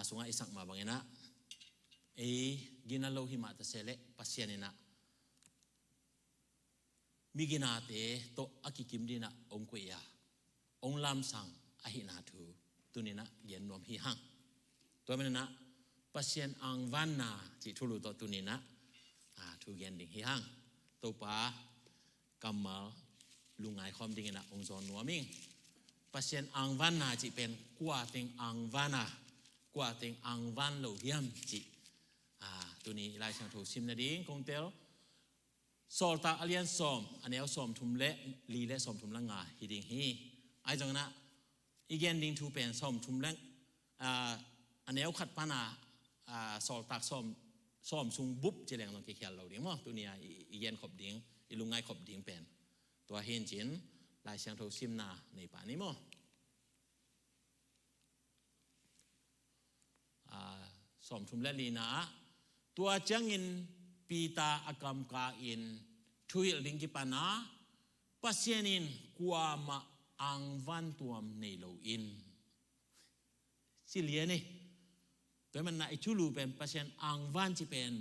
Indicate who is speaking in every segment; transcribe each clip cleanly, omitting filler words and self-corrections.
Speaker 1: sunga isak ma bangena ginalo hima ta sele pasianina miginate to akikim dina ongkuya ong lam sang ahina thu tunina gen nom hi hang to menna pasien ang vanna chi thulu to tunina thu gen ding hi hang to pa kamal lungai khom ding na ong zon nuaming pasien ang vanna chi pen kwa ting ang vana kwa ting ang van lo hiam chi tuni lai sang thu sim na ding kong tel solta alian som anel som thum le li le som thum langa hi ding hi ai jong na igen ding thu pen som thum lang anel khat pana solta som sung bup che leng long ke khial lo ding mo tunia igen khop ding ilungai khop ding penตัวเห็นจินลายเชียงโทซิมนาในป่านี้มั้งสมทุมและลีนาตัวจังอินปีตาอากรรมกาอินทุยลิงกิปานาปัสเซนินกัวมาอังวันตัวในโลอินสิเลียนี่ตัวมันน่ะไอชุลูเป็นปัสเซนอังวันจีเป็น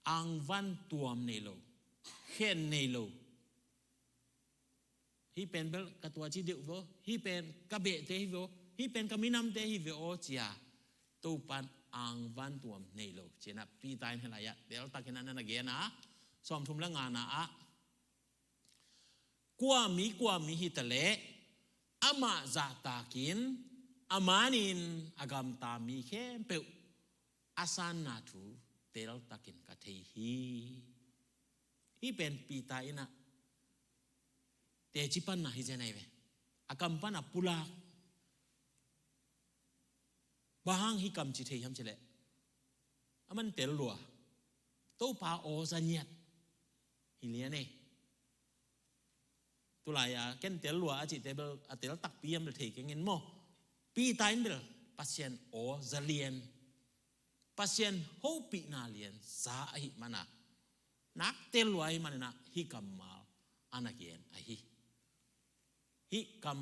Speaker 1: อังวันตัวในโลเห็นในโลฮีเป็นเบลกตัวจีเดียวโวฮีเป็นกระเบะเตฮิโวฮีเป็นกระมินำเตฮิโวโอจียตูปันอังวันตัวในโลเจนะปีตายให้ไรอะเดี๋ยวตักนั้นนะเกียนะสอมทุมละงานนะกว่ามีฮิตะเลอามาจาตากินอามานินอากามตามีเข้มเปวอาสานนาทูเตลตักินกะเทฮีฮีเป็นปีตายนะเตจิปันนะฮิเจนัยเวอากำปันนะปุลาบางฮิกำจิเทยมเจเลอามันเตลลัวโตปาโอซาเนียดฮิเลียเน่ตุลายาเกนเตลลัวอาจิเตเบลอาเตลตักปียมเดเทกเงินโมปีตายเบลปัสเซียนโอซาเลียนปัสเซียนโฮปีนาเลียนซาอิมานะนักเตลวัยมันนะฮิกัมมาอานาเกียนไอฮิกัม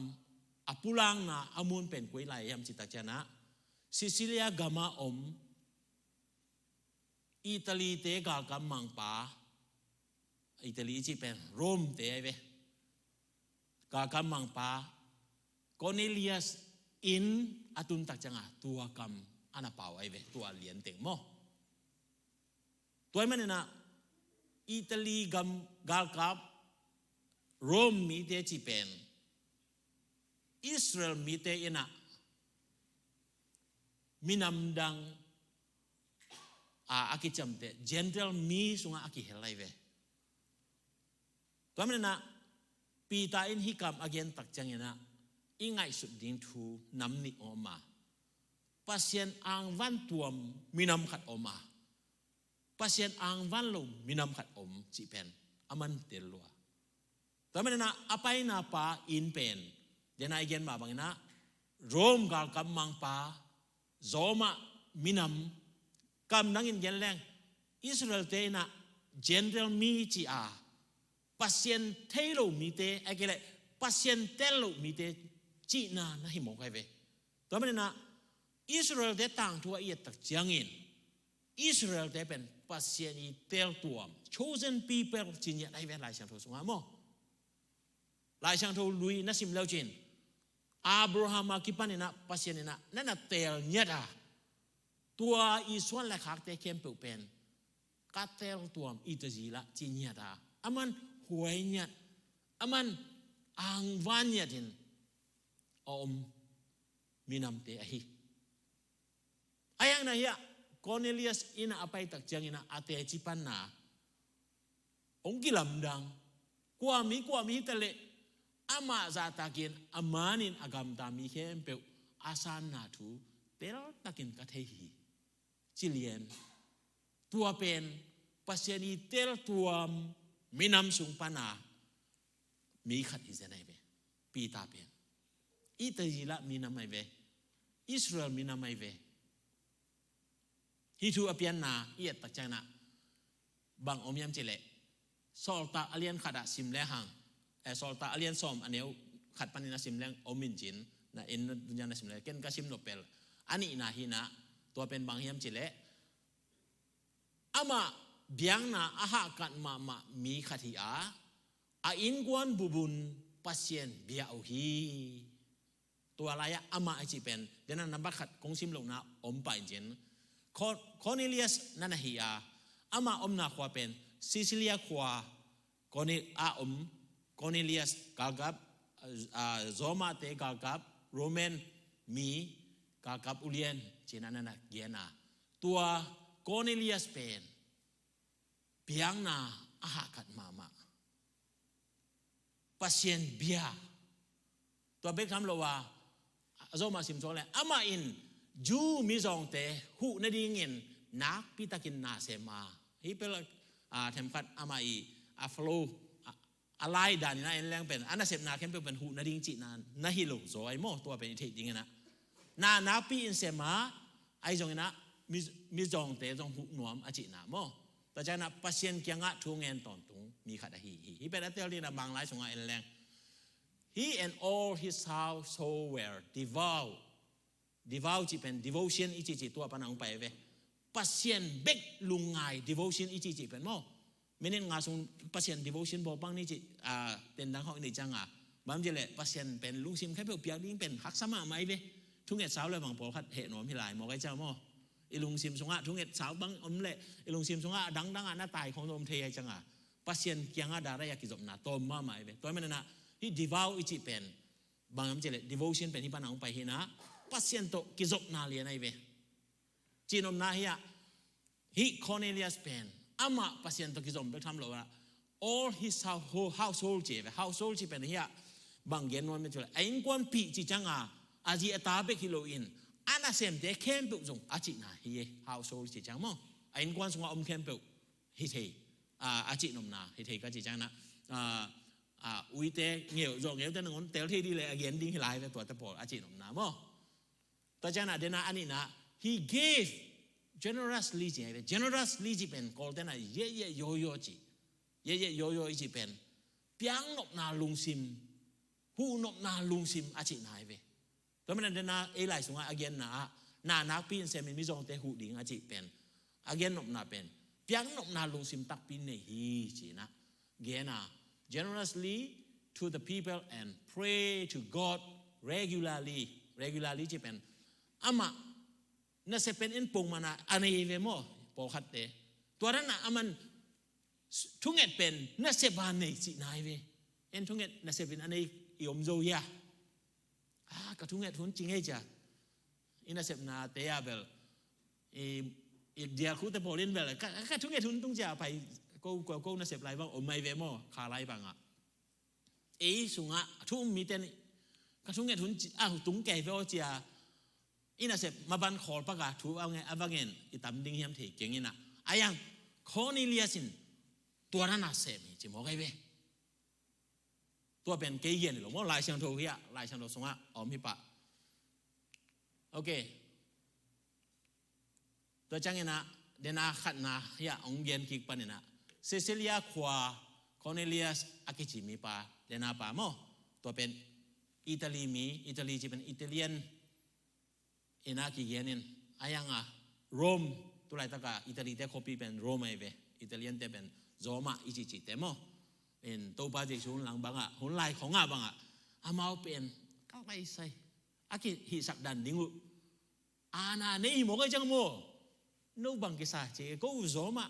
Speaker 1: อปุลังนะอามุนเป็นกุยไลยามจิตตจนะซิซิเลียกามาอมอิตาลีเตกากัมมังปาอิตาลีจีเป็นโรมเตไอเวกากัมมังปาโคเนเลียสอินอาตุนตักจังะตัวกัมอานาเปาไอเวตัวเลียนเต็งโมตัวมันนะอิตาลีกัมกาลกับโรมมีเตจิเป็นอิสราเอลมีเตอินะมินำดังอากิจำเตเจนเทลมีสุงอากิเฮลัยเวตัวมันนะปีตาอินฮิกัมอาเกนตักจังนะอิงไงสุดดิ้งทูนำนิออกมาปัสเซียนอังวันตัวมินำขัดออกมาpasien ang van lo minam khat om chi pen aman tel lo tamen na apai na pa in pen jena igen ma bangina rom gal kam mang pa zoma minam kam nangin gen leng israel te na general mi chi pasien thelo mi te agele pasien telo mi te chi na hi mo kai ve tamen na israel de tang thua yet tak chiangin Israel ได้เป็นปัสเซียนีเตลตัว chosen people จริงๆได้เวลาช่างโทสงามมั้งลายช่างโทลุยนัสิมเลวจินอับราฮัมมาคิปันนี่นะปัสเซียนีนะนั่นน่ะเตลเนี่ยตัวอิสวานและขากเตเข้มเปเป็นกัดเตลตัวอิตาจีละจริงเนี่ยอามันหวยเนี่ยอามันอังวันเนี่ยจินมีนำเตะไอ้ยังไงอะCornelius ina apai tak jang ina ate cipan na ongki lamdang kuami tele ama zatakin amanin agam tami kempe asan na tu tel takin kathehi chilien tua pen pasiani tel tuam minam sung pana mi khat izenai be pita pen itajila minamai be Israel minamai beฮิทูอเปียนนาเอียดตักใจนะบางอมยามเจเลสอลตาอเลียนขัดซิมแลหังสอลตาอเลียนซอมอันเนี้ยขัดปันนินาซิมแลงอมินจิน นะเอ็นดุนยานะสิมเลยเกนกาซิมโนเปลอันนี้นะฮินะตัวเป็นบางเฮียมจิเลอามาเบียงนะอาหากันมามีขัดที่อาอินกวนบุบุนปัสเซียนเบียเอาฮีตัวอะไรอะอามาไอจีเป็นเดี๋ยวนั้นนับขัดกงซิมลงนะอมไปเจนคอร์เนเลียสนั่นนะฮีอามาอมนาขวาเป็นซิซิเลียขวาคอร์เนคอร์เนเลียสกากับโซมาเตกากับโรแมนมีกากับอุเลียนเจนันนั่นนะเกียนาตัวคอร์เนเลียสเป็นเบียงนาอาหากัดมาปัสเซียนเบียตัวเบคทำโลว่าโซมาซิมโซเลยอามาอินจูมิซองเตหูนดีเงินนักพิตากินนาเซมาฮิเปลเทมคัดอามาอีอาฟโลอะไรด่านี่นะเอ็นแรงเป็นอันนั้นเสพนาเข้มเป็นหูนดีจินานนาฮิโลโซไอโมตัวเป็นอิทธิจริงนะนาปีอินเซมาไอจงนะมิซองเตจงหูหนวมอจินาโมแต่จากนั้นปัสเซียนเกียงะทุ่งเงินตอนตุงมีขัดฮิเป็นอัตเตอร์ลีนะบางหลายสงฆ์เอ็นแรง He and all his household were devout จีเป็น devotion อีจีตัวปนังไปเว้ปัสเซียนเบกลุงไง devotion อีจีเป็นโมไม่เน้นงาส่งปัสเซียน devotion บอกบ้างนี่จีเป็นดังห้องนี่จังบางทีเลยปัสเซียนเป็นลุงซิมแค่เปียกดิ้งเป็นหักสมาไหมเว้ทุ่งเงินสาวเลยบางปอคัดเหตุหนอมพิลายมองไอ้เจ้าโมอีลุงซิมสงะทุ่งเงินสาวบางอมเละอีลุงซิมสงะดังหน้าตายของอมเทียจังปัสเซียนเกียงดาระยากิจบนาโตมาไหมเว้ตัวมันน่ะที่ devout อีจีเป็นบางทีเลย devotion เป็นที่ปนังไปเห็นนะปัสเซียนโตกิจบนาเลียนไอเว้จีนอมนาเฮียฮิคอร์เนเลียสเป็นอามาปัสเซียนโตกิจบไปทำโลว่า all his household จีเป็น household จีเป็นเฮียบางเย็นวันไม่จุเลยไอ้กวนปีจีจังอาจีตาเบกิโลอินอันนั้นเสมเด็กเข้มปุจงอาจีน่ะเฮีย household จีจังมั้งไอ้กวนสงอมเข้มปุฮิเทอาจีนอมนาฮิเทก็จีจังนะอุยเตเงี้ยวจงเงี้ยวแต่หนึ่งคนเตลที่ดีเลยเย็นดิ้งให้ลายไปตัวตะโพอาจีนอมนามั้งแต่จากนั้นเดน่าอันนี้นะ he gave generously จีเป็น generously จีเป็นกอลเดน่าเย่โยจีเย่โยจีเป็นเปียงนกนาลุงซิมหูนกนาลุงซิมอาจีนายเว้แล้วมันเดน่าเอไลสงอาเกนนานักปีนเซมิมิจงเตหูดิ้งอาจีเป็นอาเกนนกนาเป็นเปียงนกนาลุงซิมตักปีนเนี่ยฮีจีนะเกน่าgenerously to the people and pray to God regularly จีเป็นอามาน่าจะเป็นอินปงมานะอันนี้เวโมปอคัดเตตัวนั้นนะอามันทุ่งเอ็ดเป็นน่าจะบานในจีนายเวเอ็นทุ่งเอ็ดน่าจะเป็นอันนี้ยมโจยาก็ทุ่งเอ็ดหุ่นจริงไอ้จ้ะอิน่าจะนาเตียเบลเดียคูเตโพลินเบลก็ทุ่งเอ็ดหุ่นตุ้งจ่าไปก็น่าจะไรบ้างอมไม่เวโมขาไรบ้างสุงะทุ่งมีแต่ก็ทุ่งเอ็ดหุ่นตุ้งแก่เวอจ่าอิน่าเสพมาบันขอประกาศถูกเอาไงอาบังเงินอิตามดิ้งเฮียมเถกเก่งอินะอายังคอนิเลียสินตัวนั้นน่าเสพมีจิมอกไอเวตัวเป็นเกย์เย็นหรือว่าลายเชียงโทเฮียลายเชียงโทสงะอมพิปะโอเคตัวจังเงินนะเดน่าขัดนะเฮียองเย็นกิกปันเนี่ยนะเซซิเลียขวาคอนิเลียสอากิจิมีปะเดน่าปะโมตัวเป็นอิตาลีจะเป็นอิตาเลียนอินาคิเยนินอายังโรมตัวไรตะกาอิตาลีเตคอปีเป็นโรมไอเวอิตาเลียนเตเป็นโซมาอิจิเตโมตัวปาจิชุนหลังบังหุ่นลายของบังอามาเป็นก็ไปใส่อากิฮิสักดันดิ้งอานาเนยมองไอ้จังโมนูบังกิสาเจก็โซมา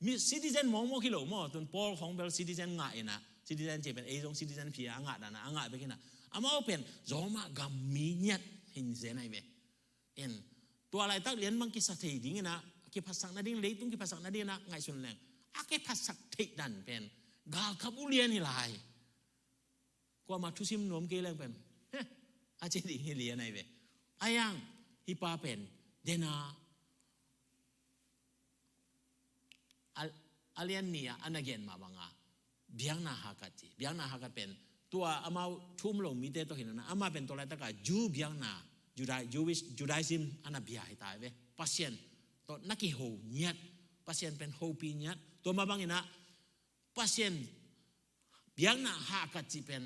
Speaker 1: มีซิติเซนมองโมกิโลโมตัวปอลของเบลซิติเซนง่ายนะซิติเซนเจเป็นเอจงซิติเซนพีอ่างดานะอ่างไปกินนะอามาเป็นโซมากัมมีเนียหินเซนไอเวตัวอะไรตั้งเรียนบางกิสาเทดิ้งนะกิภาษาหน้าดิ้งเลยตุ้งกิภาษาหน้าดิ้งนะไงส่วนแรงกิภาษาเทดันเป็นกาขับอุเลียนนี่ลายกว่ามาทุซิมนวมเกลียงเป็นอาเจดีฮิเลียนไอเวอายังฮิปาเป็นเดนาอาเลียนนี่อันนั้นเกนมาบังเบียงนาฮักัดจีเบียงนาฮักัดเป็นตัวอามาทุ่มลงมีเตตัวเห็นนะอามาเป็นตัวอะไรตั้งแต่จูเบียงนาจูไดซิมอันนั้นเบียให้ตายเว้ปัสเซียนตัวนักกิโฮเนียดปัสเซียนเป็นโฮปีเนียดตัวมาบังเห็นนะปัสเซียนเบียงนาฮักัดจีเป็น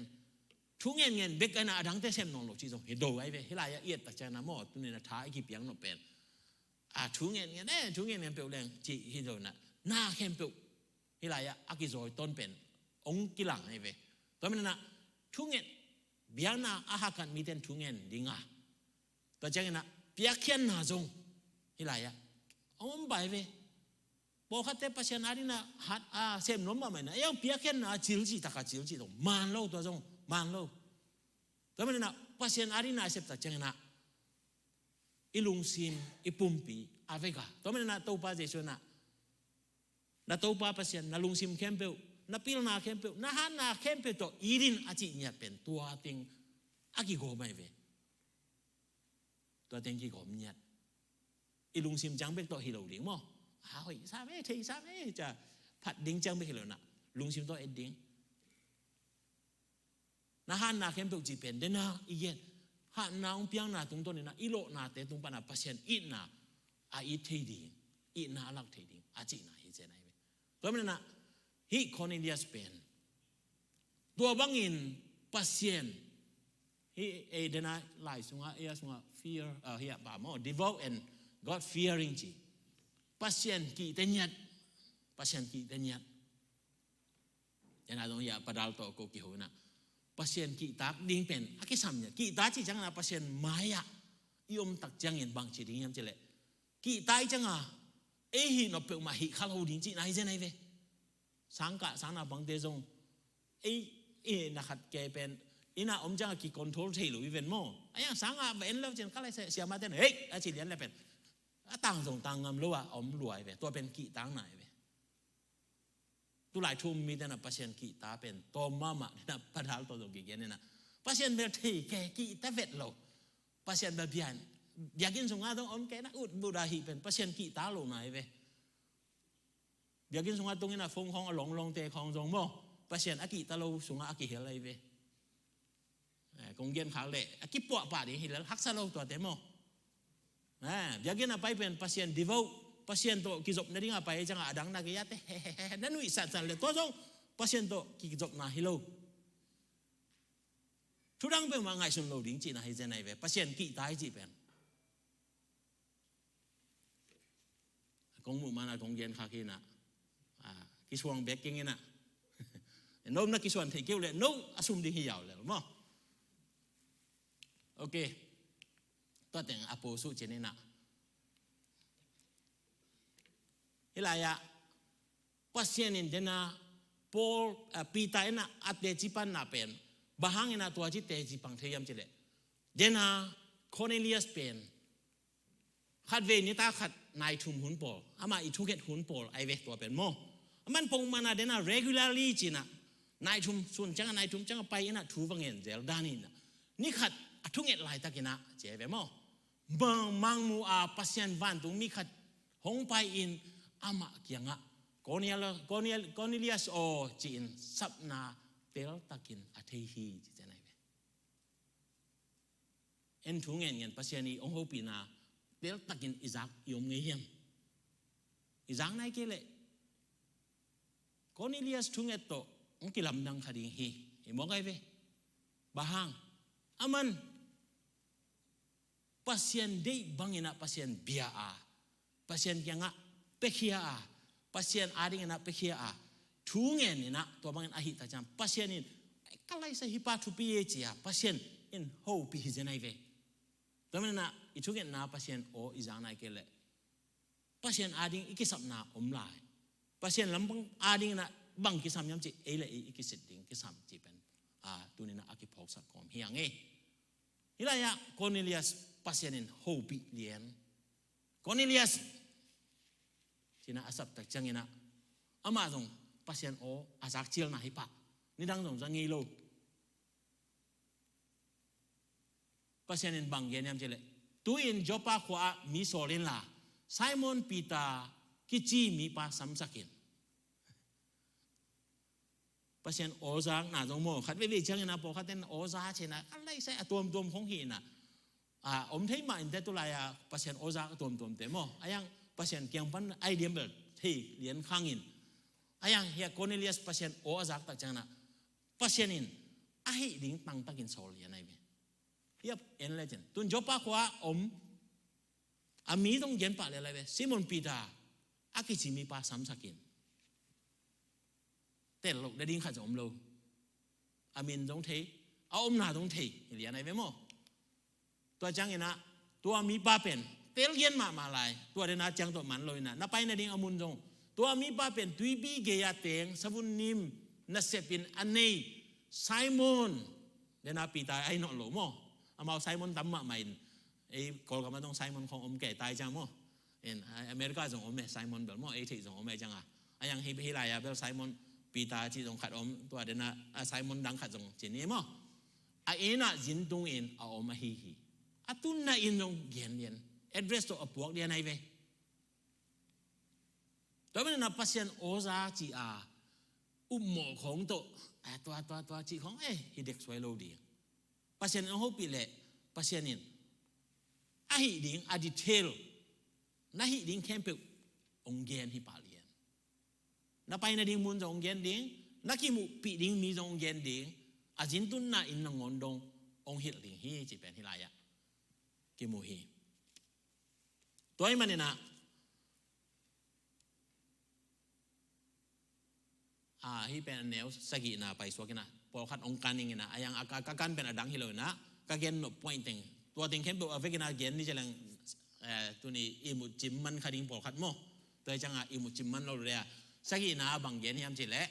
Speaker 1: ทุงเงินเบกันอาดังเตเซมนองหลอกจีจงเฮโดไว้เว้เฮลายเอียดตักใจนะหมอตุนี่นะท้าอีกเปียงนอเป็นทุงเงินทุงเงินเปลวแรงจีเฮโดนะหน้าเข้มเปลวเฮลายอากิโซยต้นเป็นองกิลังไอ้เว้ตัวมันนะทุงเงินเบียนาอาหากันมีเต็นทุงเงินดิงาตัวจังนะเปียกเขียนนาจงเฮลายอมไปเว้บอกเขาแต่ปัจจัยนั้นนะหัดเซมน้มมาไหมนะยังเปียกเขียนนาจิลจีตะกัจิลจีตรงมันโลตัวจงมันโลแต่มันนะปัจจัยนั้นนะเสพตัดจังนะอิลุงซิมอิปุ่มปีอาเวกาแต่มันนะตัวป้าเจชนะนะตัวป้าปัจจัยนะลุงซิมเข้มเปลนะพิลนาเข้มเปลนะฮันนาเข้มเปลตัวอีรินอาจิเนี่ยเป็นตัวติงอากิโกไม่เวตัวติงกิโกมเนี่ยอิลุงซิมจังเป็นตัวฮิโร่ลิงมั้งเฮ้ยทราบไหมที่ทราบไหมจะผัดดิ้งจังไปฮิโร่นะลุงซิมตัวเอ็ดดิ้งนะฮันนาเข้มเปลจีเป็นเดน่าอีเย็นฮันนาองเปียงนาตรงตัวนี้นะอีโลนาเตตรงปนาพัชเชนอีนาอีเทดิ้งอีนาลักเทดิ้งอาจินาฮิเจนไอเวตัวมันนะฮิคอนเนเลียสเป็นตัวบังอินพัชเชนฮิเดน่าไลสุงาสุงา fear เฮียบ่ามอ devout and God fearing จีpasien ki tenyat pasien ki tenyat yana dong ya padal to ko ki hona pasien ki tak ding pen aki samnya ki ta chi chang na pasien maya iom tak chang yen bang chi ding yam chele ki tai chang hi no pe ma hi khal ho ding chi nai je nai ve sang na bang te jong na khat ke pen ina om chang ki control thei lu ven mo ayang sang ven lo chen kala se sia ma ten hey a chi lian le penต่างส่งต่างงามรู้ว่าอมรวยไปตัวเป็นกีต่างไหนไปตัวหลายทุ่มมีแต่นะปัจเจกกีตาเป็นตัวมาหมาเนี่ยพัฒนาตัวตรงกี่เนี่ยนะปัจเจกเป็นที่แก่กีตาเวทเราปัจเจกแบบยันอยากกินสงฆ์ต้องอมแก่นะอุดบูดาฮีเป็นปัจเจกกีตาลงไหนไปอยากกินสงฆ์ตรงนี้นะฟงของหลงเตะของจงบ่ปัจเจกอากีตาเราสงฆ์อากีเฮอะไรไปกงเย็นขาเละอากีปวดป่าดิเห็นแล้วฮักซาเราตัวเต็มบ่biagin apa ipen pasien devout pasien to kizop na ringa pa jang adang na kiyate nanui san le to jong pasien to kizop na hilo thudang pe ma ngai sun lo ding chi na hi jen nai ve pasien ki tai chi pen kong mu mana kong yen kha ki na ki suang baking ina nom na ki suan thei keu le no asum ding hi yaw le mo okayตัวแต่งอโปสุเจเนนะเฮลายะปัสเซียนินเดนะพอลปีตาเอนะอัตเดจิปันนาเป็นบางเอนะตัวจิตเตจิปังเทียมเจเลเดนะคอร์เนเลียสเป็นขัดเวนิตาขัดนายทุมหุนโปลอามาอีทุกเกตหุนโปลไอเวตัวเป็นโมมันปงมานาเดนะ regularly จีนะนายทุมส่วนจังนายทุมจังไปเอนะทูฟังเงินเจลดานินะนี่ขัดทุกเกตลายตะกินะเจเวโมมังมูปัสยันวันตรงมีขัดหงไปอินอามาเกียงะกอนิเลียสโอจีนสับนาเตลตะกินอาเทฮีจีเจนไอเวเอ็นทุงเงินปัสยันนีองโฮปีนาเตลตะกินอิซักยมเงียมอิซักไหนเกเลกอนิเลียสทุงเอตโตองกิลำดังคดีฮีมองไงเวบาฮังอามันpasien dei bangina pasien bia pasien yang pekhia pasien ading na pekhia thungen ina to bangin ahi ta jam pasien in kalai sa hipa thu pi chia pasien in ho pi jenai ve tamena ithugen na pasien o izang nai kele pasien ading ikisap na omlai pasien lambang ading na bang kisam yam chi ele ikisit ding kisam chi pen tunina akiphok sa kom hiang hilaya Cornelius pasienin hobi lian Cornelius sina asap tak changina ama dong pasien o asak chil na hipa ni dang dong jangi lo pasienin bang gen yam chele tu in jopa khwa mi solin la Simon Peter kichi mi pa samsakin pasien ozang na dong mo khat ve changina po khaten oza chena alai sai atom khong hi na om thấy mà in tu lại pasien oza tuom te mo ayang pasien kiang pan ai diam bel thei lian khangin ayang hia Cornelius pasien oza tak chana pasien in ahi ding tang takin sol ya nai be yep en legend tun jopa kwa ami dong gen pa le la be Simon Peter akijimi pa sam sakin tel lo da ding kha jom lo amin dong thei om na dong thei ya nai be moตัวจังเนะตัวมีป้าเป็นเตลเย็นมาลายตัวเดน่าจังตัวมันเลยนะนับไปในดิ่งอมุนจงตัวมีป้าเป็นตุยบีเกียเตงสมุนนิมนัสเซปินอันนี้ไซมอนเดน่าปีตายไอ้นอหลโมเอามาไซมอนตั้มมาใหม่ไอ้กอลก็มาต้องไซมอนของอมแก่ตายจังโมเอ็นอเมริกาส่งอมไซมอนเบลโมไอ้ที่ส่งอมจังอ่ะไอ้ยังฮิลายาเบลไซมอนปีตายที่ส่งขัดอมตัวเดน่าไซมอนดังขัดส่งจีนี่โมไอ้น่ะจินตุงเอ็นเอาอมมาฮีatun na inong gen address to apuak dia nai ve to ben na pasien oza chi a ummo khong to twa chi khong hi dek swai lo di pasien ho pi le pasien in a hi ding a detail na hi ding kempe ong gen hi pa lian na pai na ding mun jong gen ding na ki mu pi ding mi jong gen ding a jin tun na in ngon dong ong hil ding hi chi pen hi la yaกิมูฮีตัวมันเนี่ยนะฮีเป็นแนวสกินะไปสวกินะพอขัดองค์การนี่นะยังอาการเป็นอดังฮิโลนะก็เกณฑ์ pointing ตัวติงเข้มตัวเวกินะเกณฑ์นี่จะแรงตัวนี้อิมุจิมมันขัดดิ้งพอขัดโมตัวจังอิมุจิมมันเราเรียสกินะบางเกณฑ์ที่ทำจิตแหละ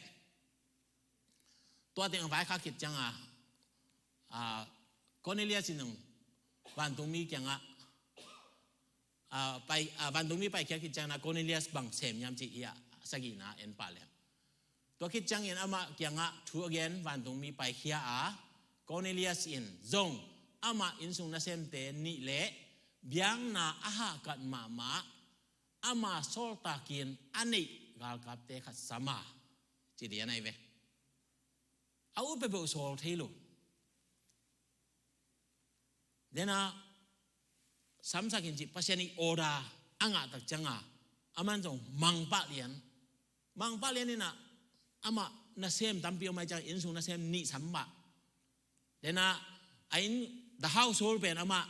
Speaker 1: ตัวติงไฟข้าคิดจังก็นี่เรียกสิหนึ่งวันตรงนี้จังไปวันตรงนี้ไปแค่คิดจังนะโคเนเลียสบังเซมยามจีอีสกินะเอ็นปาเลตัวคิดจังเอ็นอามาจังทูเกนวันตรงนี้ไปเขียโคเนเลียสอินจงอามาอินสุงนาเซมเตนี่เละเบียงนาอาหากัดมาอามาโซลตากินอันนี้กาลกับเตขัดสมาจีเดียนไอเวเอาไปเบลโซลเทโลเดน่าสามสักกินจิปัสยานิโอดาอ่างตักจังอามันจงมังปะเลียนนี่นะอามานาเซมตั้มปีออกมาจากอินสุนาเซมนี่สัมบะเดน่าไอ้ the household เป็นอามา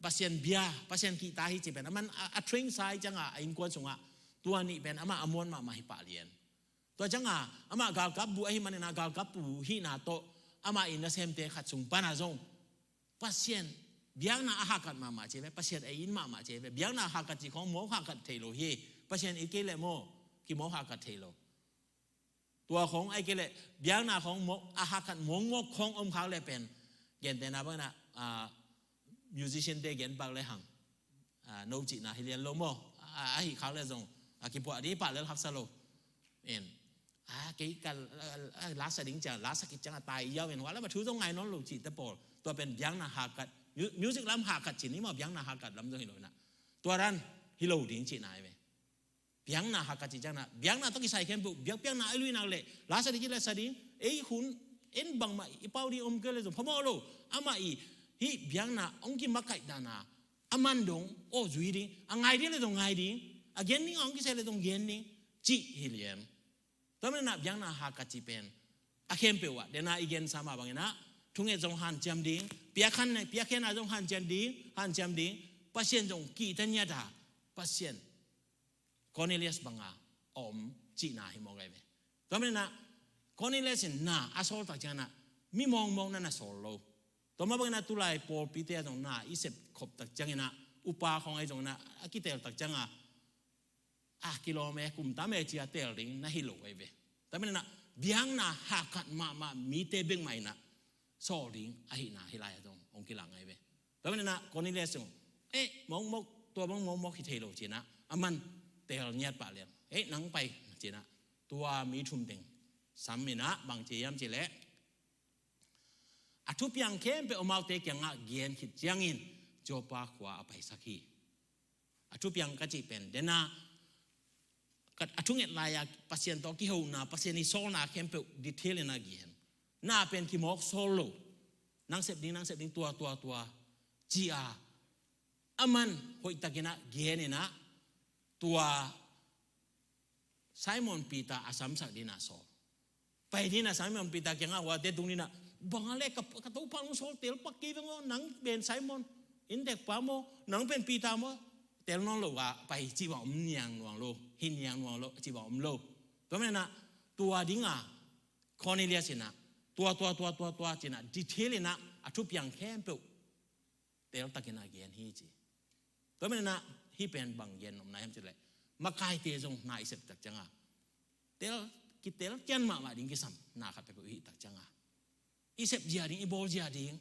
Speaker 1: ปัสยานเบียปัสยานกีตาฮิจิเป็นอามันอัทริงไซจังไอ้กวนสงตัวนี้เป็นอามาอมวนมาฮิปะเลียนตัวจังอามากาลกับบุไอ้มันนี่นะกาลกับบุฮินาโตอามาอินนาเซมเตขัดสุงปานาจงปัสยานเบียงนาอาหากัดมาเจเวปัสยานไอ้ยินมาเจเวเบียงนาอาหากัดจีของหมอหากัดเทโลเฮปัสยานไอ้เกลเลโมกิหมอหากัดเทโลตัวของไอ้เกลเลเบียงนาของหมออาหากัดหมองกของอมเขาเลยเป็นเกณฑ์แต่นาบ้างนะมิวสิชันเตเกณฑ์ปากเลยหังโนจินะฮิเลียนโลโมไอ้เขาเลยส่งกิปวดนี้ปากเลยฮับซาโลเอ็นกี่กันลาสดิ้งจังลาสกิจังตายยาวเห็นว่าแล้วมาถือตรงไงน้องโลจิตะโปตัวเป็นเบียงนาหากัดมิวสิกลำหากัดจีนี่มาเบียงนาหากัดลำตัวฮิโลนะตัวนั้นฮิโลดิ้งจีนายไปเบียงนาหากัดจีจังนะเบียงนาต้องกิใส่เข้มปุเบียงนาไอ้ลุยนาเล่ลาสดิ้งจีลาสดิ้งไอ้หุ่นเอ็นบังมาอีเป้าดีอมเกลือส่งพม่าโลอามาอีฮีเบียงนาองกิมาไก่ดานาอามันดงโอ้จุยดิ้งไงดิ้งเลยตรงไงดิ้งเกนดิ้งองกิใส่เลยตรงเกนดิ้งจีฮิเลียมตัวมันน่ะเบียงนาหากัดจีเป็นเข้มปุวะเดน่าอีเกนสามาบังนะทุ่งเอจงหันจำดิ้งเปียขันเนี่ยเปียแค่น่าจงหันจำดิ้งปัสเซียนจงกีตัญญาดาปัสเซียนคอนเนเลียสบังอมจีนาฮิมองไงเว้ตัวมันน่ะคอนเนเลียสน่ะอาโซลตักจังน่ะมีมองนั่นน่ะโซโลตัวมาบังน่ะตุลายปอลปีเตอจงน่ะอีเสพขบตักจังน่ะอุปาของไอ้จงน่ะกิเตลตักจังกิโลเมตรกุมตามเอจีอาเตลริงน่ะฮิโลไอ้เว้ตัวมันน่ะเบียงน่ะหักกันมามีเตเบงใหม่น่ะโซลิงไอ้น่ะฮิลายจงองกิลังไอ้เว้ตัวมันน่ะคอนเนเลียสมองตัวมองฮิเทโลจีน่ะมันเตลเนียดปะเลียนนังไปจีน่ะตัวมีทุ่มเต็งสามมินะบางจียามจีเละทุบยังเข้มไปอมาเตะยังเกียนขิดยังอินจบปากว่าไปสักทีทุบยังก็จีเป็นเดน่าก็ทุกเงลายปัสเซียนตัวกี่หูน่ะปัสเซียนนี่โซน่ะเข้มไปดีเทลน่ะเกียนน่าเป็นกี่หมอกโซโลนังเสพดิ้งตัวจีมันหอยตะกินะเกียนนี่นะตัวไซมอนปีตาอาสัมสักดีน่ะโซไปที่น่ะไซมอนปีตาเกี่ยงว่าเด็ดตรงนี้น่ะ บังอะไรกับตัวพังโซเตลปักกี้ตรงนั้นหนังเป็นไซมอนอินเด็กปาโมหนังเป็นปีตามโมเตลน้องโลว่าไปจีบอมเนียงหลวงโลหินเนียงหลวงโลจีบอมโลตัวนั้นนะตัวดิ้งอ่ะคอนิเลียสินะตัวจีนะดีเทลนะอัทุบยังแค่เปล่าเตลตะกินอาเกียนฮีจีตัวนั้นนะฮีเป็นบางเย็นอมนายทำจุดเลยมาไกลเตจงนายเสพตักจังอ่ะเตลกิเตลเจนมาดิ้งกิสัมนาขัดไปกับฮีตักจังอ่ะอีเสพจีดิ้งอีโบจีดิ้ง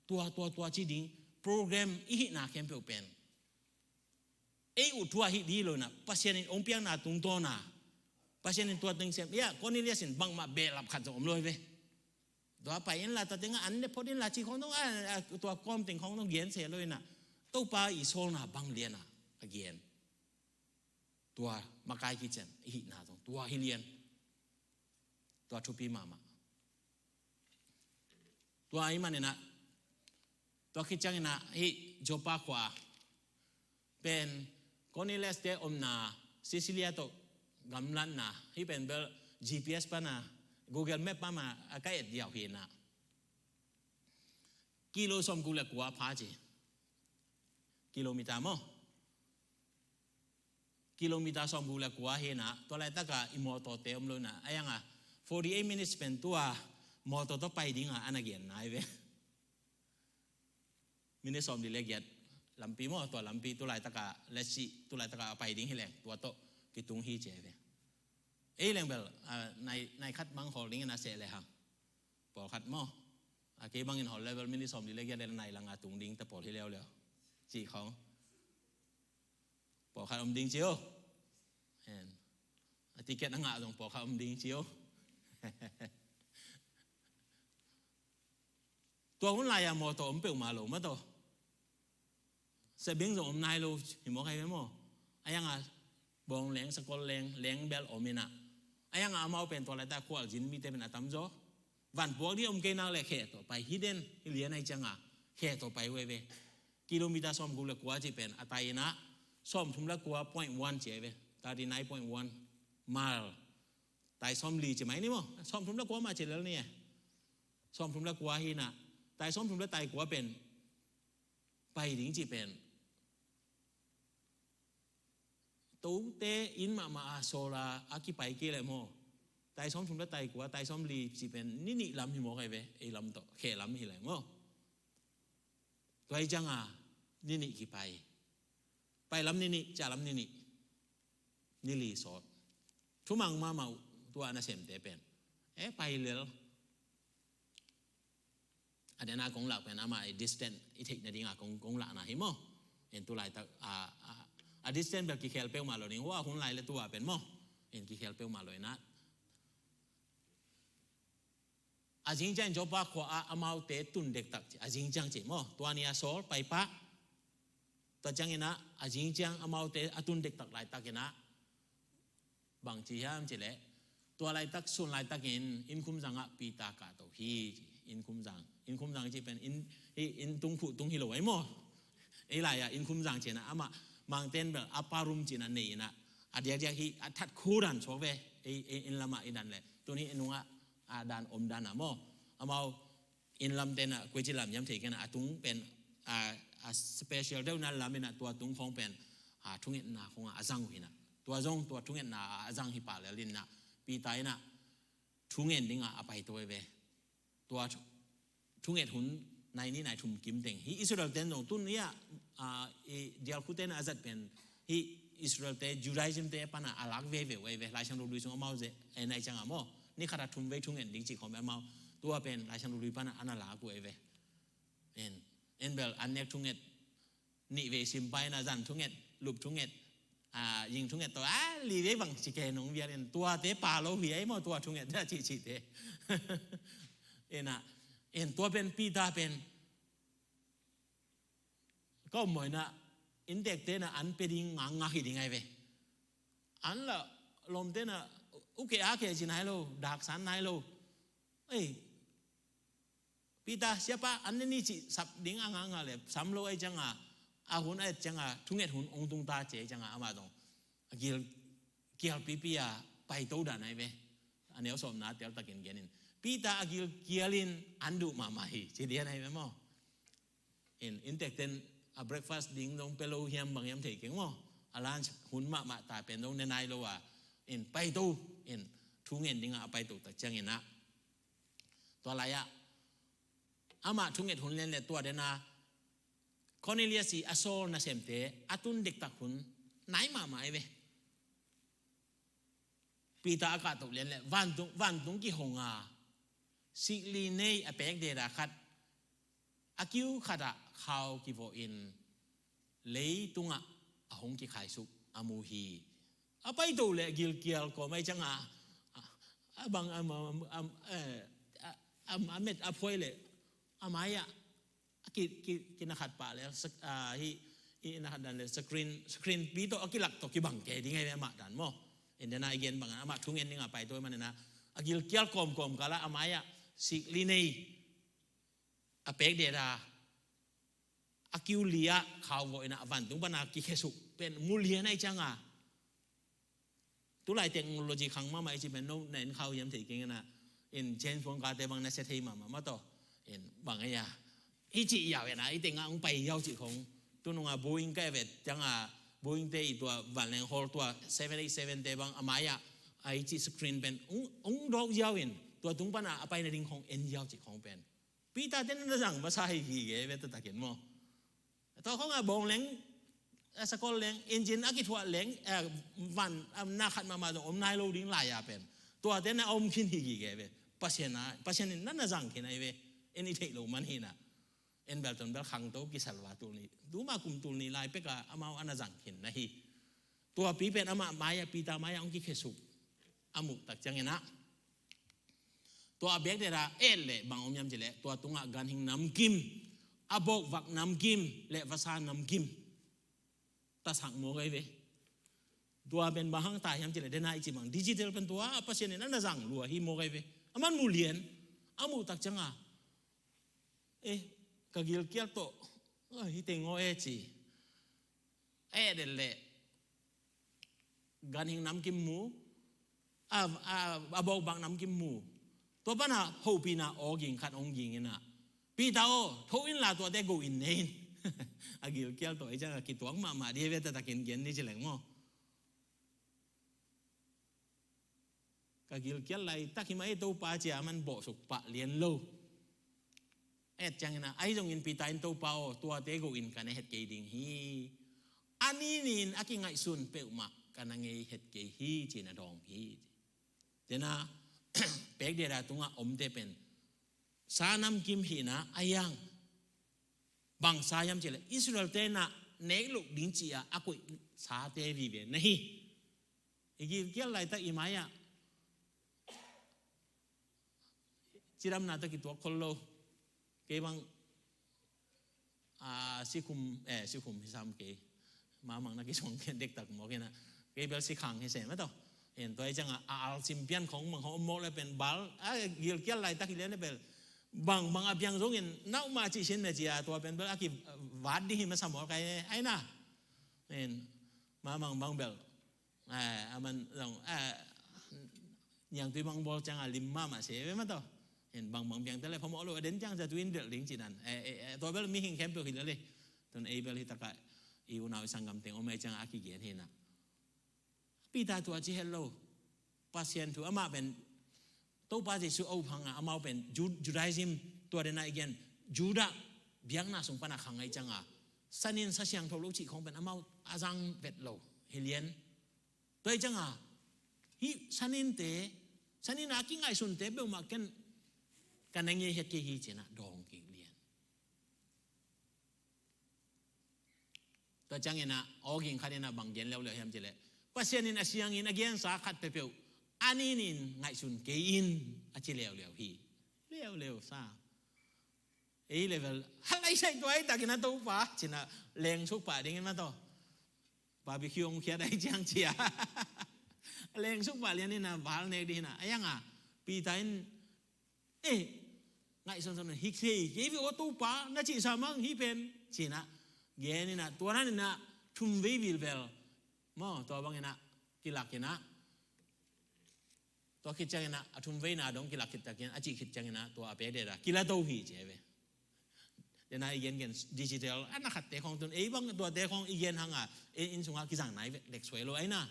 Speaker 1: ตัวจีดิ้งโปรแกรมอีนาแคมเปญเป็นอุทัวฮิดีเลยนะภาษาในองค์เปียงนาตุงโตนาภาษาในตัวตึงเสียเนี่ยคนนี้เรียกสินบังมาเบลับขัดจะอมเลยเว้ยตัวไปยันละแต่ถึงอันเนี่ยพอดีละจีของต้องตัวก้อมติงของต้องเขียนเสียเลยนะตู้ปลาอีโซนาบังเลียนนะเขียนตัวมาไกลกิจเจนฮินาตรงตัวฮิเลียนตัวทุปีมาตัวไอ้มันเนี่ยนะตัวคิดจังนะฮิโจปาขวาเป็นคนนี้เลสเตอมนาซิซิเลียโตกำลังนะฮิเป็นเบล GPS ปะนะ Google Map ปะมาอากาศเดียวเห็นนะกิโลสมกุลกว่าพาจีกิโลเมตรมั้งกิโลเมตรสมกุลกว่าเห็นนะตัวอะไรตั้งกับอิมอโตเตอมเลยนะไอ้ยังอ่ะ48 minutes เป็นตัวมอโตต้องไปดิ้งอ่ะอันนั้นเกียนนายเว้ยมินิสอมดีเล็กเกียลำปีมั้งตัวลำปีตัวไรตั้งกับเลสิตัวไรตั้งกับไปดิ้งให้แรงตัวโตกิตุงฮีเจเว้ยเอ้ยแรงเบลในคัดบังหอลิงนะเสร็จเลยฮะปอคัดมั้งเกี่ยบังอินหอเลเวลมินิสอมดีเล็กเกียในหลังอาตุงดิ้งแต่ปอที่แล้วจีเขาปอคัดอมดิ้งเจียวเห็นติเกตนั่งอ่ะตรงปอคัดอมดิ้งเจียวตัวคนไรอะมอตัวอมเปล่ามาโลมาตัวเสบิงส่งอมนายโลเห็นมั้งใครไหมมั้งไอ้ยังอ่ะบองแหลงสกอลแหลงเบลอมินะไอ้ยังอ่ะมาเป็นตัวอะไรแต่ขวดจินมีแต่เป็นอัตมจ่อวันพวกที่อมเกนังเลยแค่ต่อไปฮิดเด้นเลียนไอ้จังอ่ะแค่ต่อไปเว้ยกิโลเมตรซ้อมกูเลยกว่าจะเป็นอัตยนะซ้อมทุ่มละกว่า 0.1 เจ๋เว้ย39.1 มาลแต่ซ้อมลีจะไหมนี่มั้งซ้อมทุ่มละกว่ามาเจ๋แล้วเนี่ยซ้อมทุ่มละกว่าฮินะแต่ซ้อมทุ่มละไตกว่าเป็นไปถึงจีเป็นตู้เตอินมาโซลาอากิไปกี่เลยมั้งแต่ซ้อมทุ่มละไตกว่าแต่ซ้อมลีจีเป็นนี่ลำหิมะใครเว้ยไอ้ลำโตแค่ลำหิเลยมั้งตัวไอ้จังอ่ะนี่กี่ไปลำนี่จะลำนี่รีสอร์ททุมังมาตัวน่าเสมเตเป็นไปเลยอันนี้น่ากงหลักเป็นอามาdistance อีเทคนิคน่ากงหลักนะเห็นมั้งเห็นตัวไหลตักdistance แบบกี่เคลเปลมาเลยนี่ว่าคนไหลเลยตัวเป็นมั้งเห็นกี่เคลเปลมาเลยนะจริงจังจบปะขวาอามาเตตุนเด็กตักจริงจังจีมั้งตัวนี้สอลไปปะตัวจังนะจริงจังอามาเตตุนเด็กตักไหลตักนะบางทีฮะมันจะเละตัวไหลตักส่วนไหลตักอินคุมจังอ่ะปีตากาโตฮีอินคุมจังจีเป็นอินตุงฮิโลไอ้มั้งไอ้ไรอ่ะอินคุมจังเจนะอามาบางเต้นแบบอาปารุมจีนันนี่นะเดียฮีทัดคูรันชกเวอินละมาอินันเลยตัวนี้นุ่งดานอมดานอ่ะมั้งอามาอินลำเต้นกุยจิลำย้ำเถียกันตุงเป็นสเปเชียลเดี๋ยวนั้นลำเป็นตัวตุงของเป็นทุ่งเอ็นนาของอาจังหินะตัวทุ่งเอ็นนาอาจังฮิปาเลลินนะปีไตนะทุ่งเอ็นดิ้งไปตัวเวตัวทุ่งเอ็ดหุ่นในนี่นายทุ่มกิมเต็งฮิอิสราเอลเต็นตรงตุนนี้เดียร์คุเต็นอาจัดเป็นฮิอิสราเอลเตจูไรซิมเตปานะอาลักเวลายช่างรูลุยสงอามาเจในจังอาโมนี่ขนาดทุ่มเวทุ่งเอ็ดดิ้งจีของแม่มาตัวเป็นลายช่างรูลุยปานะอันนั้นลากูเอ็นเบลอันเนี้ยทุ่งเอ็ดนี่เวซิมไปนะจันทุ่งเอ็ดลุบทุ่งเอ็ดยิงทุ่งเอ็ดตัวลีเวบังสิเกนงเวียนตัวเตปาโลเวียไอ้โมตัวทุ่งเอ็ดได้จีเตเอ็นตัวเป็นปีตาเป็นก็เหมือนอินเด็กเตนะอันเป็นดิงงาหิดิงไงเวอันละลมเตนะโอเคอาเคจินายโลดักสันนายโลปีตาเสียปะอันนี้จีสับดิงงาเลยสามโลไอจังหุ่นไอจังทุ่งเอ็ดหุ่นองตุงตาเจจังอามาตรงเกี่ยวปีไปโตด่านไอเวอันนี้สมนาเตียวตะกินเกนิน pita agil kialin andu mamahi jadi anai memo in tekten a breakfast ding dong pelo hiam bang yam thei keng mo alan hun ma ta pen dong nenai lo wa in pai tu in thu ngen ding a pai tu tak chang ina to la ya ama thu nget hun len le to de na Cornelius si asol na semte atun dek tak hun nai ma ai ve pita aka to len le van tung ki honga sikli nei a pek de ra khat akiu khada khao ki vo in lei tunga a hong ki khai su amu hi apai to le gil kial ko mai changa abang amet apoi le amaya ki na khat pa le hi na khat dan le screen pi to akilak to ki bang ke ding ai ma dan mo in na again bang ama thungen ninga pai to man na agil kial kom kala amaya sikli nei apek de ra akiu lia khao vo ina van tung bana ki khesu pen mulia nai changa tu lai technology khang ma mai chi ben no nen khao yam thei king na in change phong ka te bang na se thei ma to in bang ya i chi ya na i te nga ong pai yao chi khong tu no nga boeing ka vet changa boeing te i to van leng hol to 787 te bang amaya ai chi screen pen ong dog yao in to tung bana apai na ding khong en yao chi khong pen pi ta ten na jang ba sai hi ge vet ta ken mo to khong a bong lengสกอลแรงเอนจินอากิทัวแรงวันนาขัดมาตรงอมนายโลดิ้งลายาเป็นตัวเต้นอมขินฮิกิเกเวปัสเยนนั่นน่ะจังขินไอเวเอ็นอีเทโลมันฮินะเอ็นเบลตันเบลขังโตกิสัลวาตูนี่ดูมาคุมตูนี่ลายเป็กอามาอันน่ะจังขินนะฮิตัวปีเป็นอามามายาปีตามายาองกิเคสุอามุตักจังเงนะตัวเบกเดราเอลเล่บางอมยามเจเลตัวตุงะกันหิงน้ำกิมอาบอกวักน้ำกิมเละภาษาน้ำกิมตาสั่งโมกไอเวตัวเป็นบางตายยังจะเลยได้นายจิมังดิจิทัลเป็นตัวภาษาเนี่ยนั่นสั่งรัวฮิโมกไอเวมันมูเลียนอามูตักจังอ่ะกะกิลเกียโตฮิเตงโอจีเดลเล่กันหิงน้ำกิมมูบอกบางน้ำกิมมูตัวปัญหาโฮปีนาอกิงขัดองกิงนะปีตาโอโทอินลาตัวเด็กกูอินเนนagil kial to ija kituang mama dia beta takin gen ni jeleng mo agil kial lai takimai to pa chi aman bo suk pa lien lo changina ai jong in pitain to pa o tua te go in kan het ke ding hi ani nin akingai sun pe ma kan nge het ke hi china dong hi dena pek de ra tunga om te pen sanam kim hi na ayangบางสายามเจริญอิสราเอลเตน่ะเนกลุกดิ้งจีอากุยสาเตวีเบนนี่อีกเกี่ยวอะไรตั้งอีไม้อะจิรำนาตะกิตัวคนโลเกบังสิคุมพิซามเกมามังนักกิจของเด็กตักหมอเกนะเกเบลสิขังให้เสร็จไหมต่อเห็นตัวไอ้จังอัลซิมเปียนของมังของโมเลยเป็นบาลเกี่ยวอะไรตั้งที่เลี้ยงได้เป็นบางอภิยังรงเงินนักมาจีเช่นเนี่ยจีอาตัวเป็นเบลอากิวัดดีมาสมอใครไอ้น่ะเห็นมาบางเบลมันอย่างตัวบางบอลจังอาลิมมาเสียไปมั้ยต่อเห็นบางอย่างแต่เลยพอมอรู้เด่นจังจะทวินเดือดลิงจีนั่นตัวเบลมีหิงแคมป์ตัวหินเลยตอนเบลที่ตะกะอีวนาวิสังกัมเต็งอเมจังอากิเกียนเห็นนะปีตาตัวจีเฮลโลปัสยันตัวอามาเป็นตัวป้าจะสู้เอาพังอามาเป็นจูดาอิมตัวเดนายเกนจูดาเบียงน่าสงปนักขังไอจังอ่ะสันนินสัชยังทบลูกชีของเป็นอามาอาจังเวทโลเฮเลียนตัวจังอ่ะฮิสันนินเตสันนินอากิงไอสุนเตเบลมากันนั่งเฮตเกฮีเจนะดองกิเลียนตัวจังเงินะออกิงขัดนะบางเย็นแล้วเลยเฮมเจเลปัสยานินอาเซียงอินอาเกนสาขัดเปเปลอันนี้นินไงสุนเกอินอาชีเลวฮีเลวซาเลเวลอะไรใช่ตัวไอ้ตากินตัวป้าจินะแรงชุกป้าดิ้งมาต่อบาร์บีคิวองเคียได้จังเชียแรงชุกป้าเรียนนี่นะบาลเนกดีนะไอ้ยังอ่ะปีไทน์ไงสุนฮิกซี่เกี่ยวกับตัวป้าน่าจิสามังฮิเป็นจินะเกนี่นะตัวนั้นนี่นะทุ่มวิลเวลมอตัวบางนี่นะกิลักนี่นะ ตัวคิดจังนะทุ่มเวนาดงกิลาคิดตะกินอาจิคิดจังนะตัวอาเปเดระกิลาโตฮีเจเวเดี๋ยวนะอีเย็นกันดิจิทัลอันนักขัดเตะของตัวบางตัวเตะของอีเย็นหังอินสุงหากิจังไหนเด็กสวยเลยไอ้น่ะ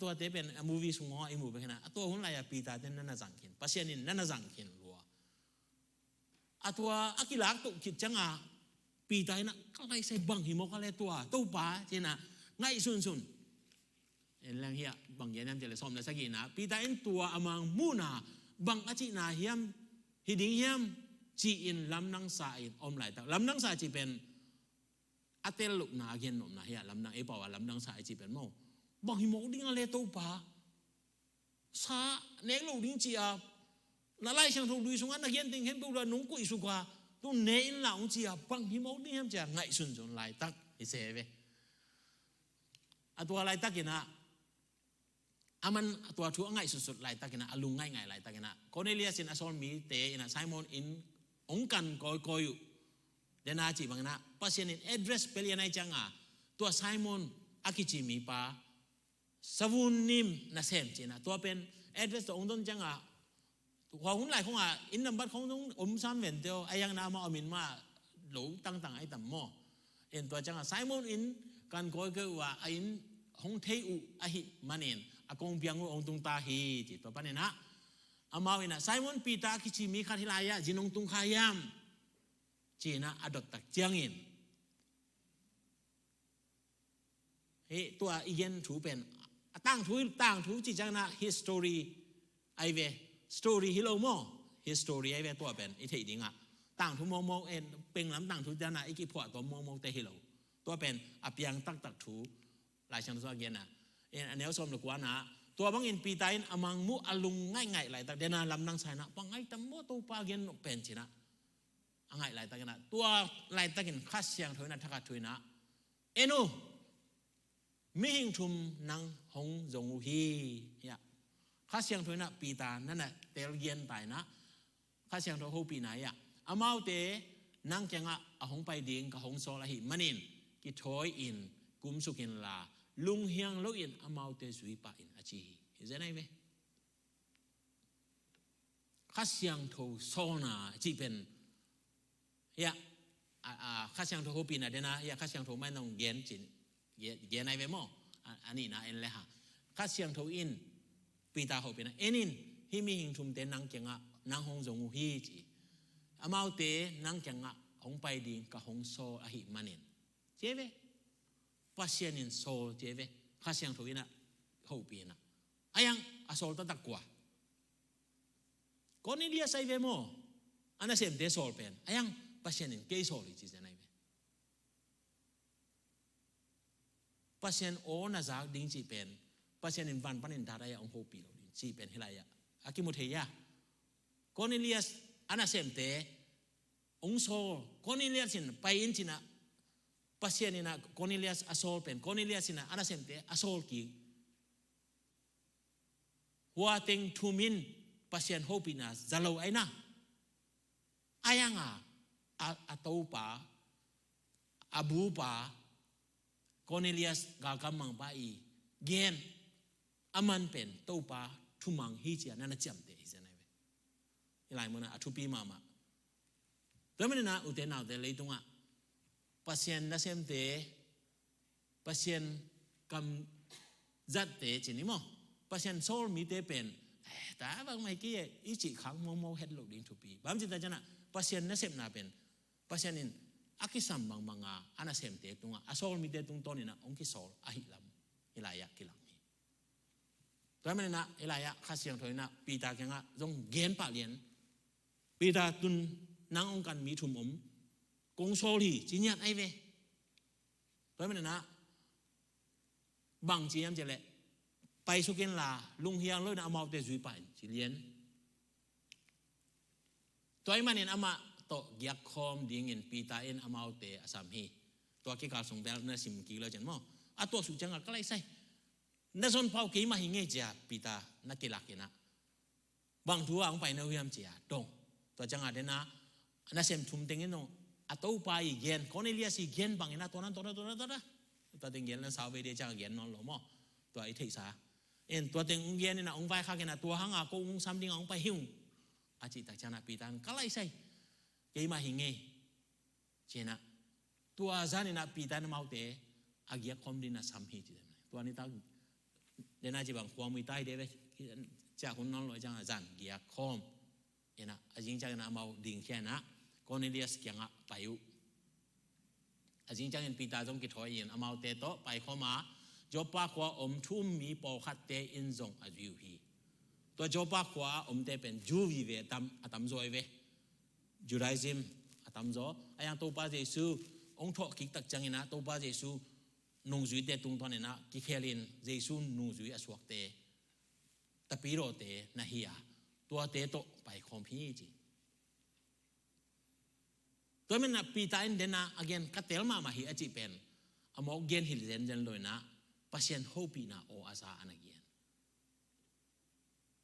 Speaker 1: ตัวเตะเป็นมูวี่สุงหาไอ้มูเป็นขนาดตัวหุ่นลายปีตาเต้นนั่นน่ะจังกินปัสเซียนินนั่นน่ะจังกินรัวตัวอากิลาตุคิดจังปีตาน่ะก็เลยใส่บังหิมะก็เลยตัวป้าเจนะง่ายสุนเอ็นแรงเฮียบางเย็นนั่นจะเลยซ้อมเลยสักกี่นะปีตาอินตัวอมังมูนาบางอาจินาเฮียมฮิดิงเฮียมจีอินลำนังสาอินอมไหลตักลำนังสาจีเป็นอัตเตลุกนาเกนนมนะเฮียลำนังเอปาวาลำนังสาจีเป็นโมบางหิมะดิ้งอะไรตัวป้าสาเนกลูกดิ้งจีอานาไล่ช่างถูกดูสุงันนักเรียนดิ้งเห็นพวกเราหนุ่งกุยสุกว่าตัวเนอินหลังจีอาบางหิมะดิ้งเฮียมจะง่ายสุนไหลตักอิเสเวตัวไหลตักกินะมันตัวชั่วง่ายสุดๆไหลตักกินะลุงง่ายไหลตักกินะโคเนเลียสินอสอลมีเตอินะไซมอนอินองกันกอยอยู่เดนาจีบังนะปัสยานิน address เปลี่ยนในจังตัวไซมอนอากิจิมีปาสวุนนิมนาเซมจีนะตัวเป็น address ตัวองค์ต้นจังหัวหุ่นไหลของอินนัมบัดของต้องซ้ำเหมือนเดียวไอ้ยังนามาอมินมาหลูต่างๆไอ้ต่ำหม้อเอ็นตัวจังไซมอนอินกันกอยก็ว่าอินหงเทอุอหิมันเองอากงเบียงองตุงตาฮีจิตตัวปนนะอามาวินะไซมอนปีตาคิจิมีคาทิลายะจินงตุงขายามจีนะอดตักเจียงอินตัวอีเย็นถูเป็นตั้งถูจิจังนะ history ไอเว story ฮิโลโม history ไอเวตัวเป็นอีเทดิงตั้งถูมองเอ็นเป็นลำตั้งถูจังนะอีกิพวตัวมองเตฮิโลตัวเป็นอเปียงตักถูหลายช่างตัวเย็นนะอันนี้สมหลักว่านะตัวบางอินปีตาอินอมังมุอลุงง่ายหลายตักเดนาลำนังใส่นะบางไอ้ตั้มโมตัวปาเย็นเป็นชินะง่ายหลายตักนะตัวหลายตักินข้าเสียงถอยนะทักถอยนะเอ็นูมิหิงทุมนังหงจงฮีเนี่ยข้าเสียงถอยนะปีตานั่นแหละเตลเย็นตายนะข้าเสียงถอยหูปีไหนอามาเตนังแกงหงไปดิ่งกับหงโซลาหิมันินกิถอยอินกุมสุกินลาลุงเฮียงลุอินอามาเตสุยปาอินอาจีเห็นไหมข้าเสียงถอยโซนาจีเป็นข้าเสียงถอยหูปีน่ะเดนะข้าเสียงถอยไม่ต้องเย็นจินเย็นไหนเวมออันนี้นะเอ็นเลยฮะข้าเสียงถอยอินปีตาหูปีนะเอ็นินฮิมิหิงทุมเตนังแกงนังหงจงฮีจีอามาเตนังแกงหงไปดิ่งกับหงโซลาหิมันินเจ๊เวปัสยานินโซเจเวข้าเสียงถอยนะหูปีนะอายังอโซลตัดกว่าก่อนนี้เรียกใส่เวโมอันนั้นเสมเตโซลเป็นอายังปัสยานินเกยโซลิจิเจนไอเวปัสยานโอนาจากดิ้งจีเป็นปัสยานินวันปันินดาได้องหูปีเราดิ้งจีเป็นเฮลายะอากิมุเทียก่อนนี้เรียกอันนั้นเสมเตองโซก่อนนี้เรียกสินไปอินจินะpasien ina Cornelius asol pen Cornelius ina ana semte asol ki huateng thumin pasien hopina zalo aina ayanga ataupa abupa Cornelius gagamang bai gen aman pen taupa thumang hijia nana jamte isenai ve ilai mona athupi mama domina utena de leitunga pasien na semte pasien kam zat te chini mo pasien sol mi te pen ta bang mai ki ichi khang mo het lo ding thu pi bam chi ta jana pasien na sem na pen pasien in akisam bang manga ana sem te tunga asol mi te tung ton ina ong ki sol a hi lam ilaya kilang hi ta men na ilaya kha siang thoi na pi ta kenga jong gen pa lien pi ta tun nang ong kan mi thum omกงโซลีจีเนียไอเวตัวมันนะบางจีนจะเละไปสุกินลาลุงเฮียงเลยนะเอามาเตจุยไปจีเลียนตัวมันเนี่ยเอามาโตเกียกคอมดิ่งเงินปีตาเอ็นเอามาเตอสามฮีตัวกี่การส่งเดลน่าสิมกี่เลยจันมั้งอ่ะตัวสุจังก็ไล่ใส่น่าสนเผากี่มาหิงเงจ่าปีตานักกีฬากินะบางทัวร์ไปน่าวิมจ่าตรงตัวจังอะไรนะน่าเซมทุ่มเต็งเงินน้องatau pai gen Cornelius si gen bang ina tonan toda ta tinggal na sawe dia jangan gen non lomo to ai thei sa ตัวเต็งองเกียนี่นะองไปข้ากันนะตัวหังอากูองซ้ำดิ้งองไปหิวอาจิตักชนะปีตานก็ไล่ใส่เกี่ยมาหิงเงเจนะตัวจานี่นะปีตานมาเอาเตะอาเกียคอมดินะซ้ำหิจิตัวนี้ตั้งเดน่าจะบังความมีใต้เด้จากคนนอนลอยจังอาจารย์เกียคอมนะอาจริงจังนะมาดิ่งแค่นะก่อนนี้เดียสเกียงอ่ะไปอยู่อาจริงจังเห็นปีตาจงกิถอยเย็นมาเอาเตะโตไปเข้ามาจบปากว่าอมทุ่มมีปอขัดเตอินจงอาจูฮีตัวจบปากว่าอมเตเป็นจูวีเวตัมจอยเวจูไรซิมตัมจอไอ้ยังตัวป้าเจสูองค์ทอกิกตักจังนะตัวป้าเจสูนุ่งจุยเตตุงตอนนี้นะกิเคลินเจสูนุ่งจุยอสวกเตตะปีโรเตนะเฮียตัวเตโตไปคอมพีจีตัวมันนะปีตาอินเดนะagain กัตเตลมาฮีอจิเป็นอมอกเกนฮิลเซนเจนเลยนะpasien hopi na o asa anagian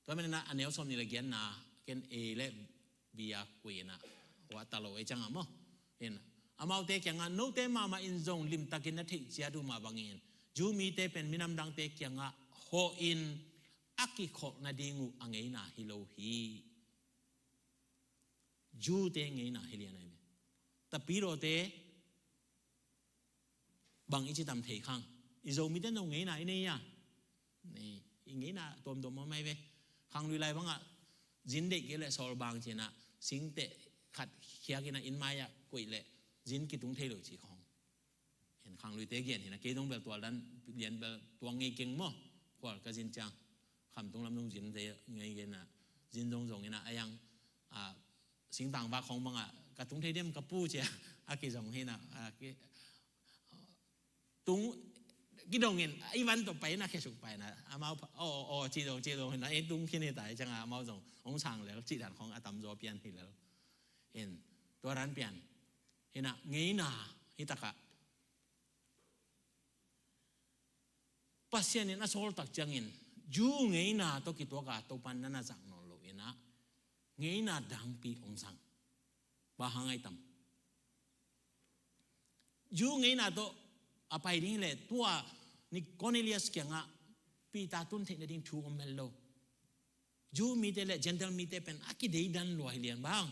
Speaker 1: to men na anel som ni lagian na ken e le bia kwena wa talo e changa mo en amau te kyanga no te mama in zong lim takin na thik sia du ma bangin ju mi te pen minam dang te kyanga ho in aki khok na dingu angei na hilo hi ju te ngei na hilian ai me ta pi ro te bang ichi tam thei khang izo mi den no ngei na ini ya ni ngei na tom tom mai ve khang lui lai bang a jin de ke le sol bang chena sing te khat khia ki na in mai ya koi le jin ki tung thei lo chi khong hen khang lui te gen hi na ke dong bel twa dan lian bel twa ngei keng mo kwal ka jin chang kham tung lam dong jin de ngei gen na jin dong jong ina ayang a sing tang ba khong bang a ka tung thei dem ka pu che a ki jong hi na a ki tung cái đồng nghìn ấy vẫn tụi bay na khi sụp bay na mau chỉ đồng na ấy tung khi này tại chẳng à mau giống ông sangแล้วchỉ đànของtầm gió biển thìแล้วเห็นตัวร้านเปลี่ยนเห็นนะงี้นะฮิตะกะปัสเซียนน่ะโซลตักจังอินจูงี้นะตัวกี่ตัวกะตัวปันนั่นน่ะจังนอนโลเห็นนะงี้นะดังปีองสังบาหังไอตัมจูงี้นะตัวapa ini le tua ni Cornelius kianga pita tun the na ding thu om hello ju mi te le gentle mi te pen aki dei dan lo hilian bang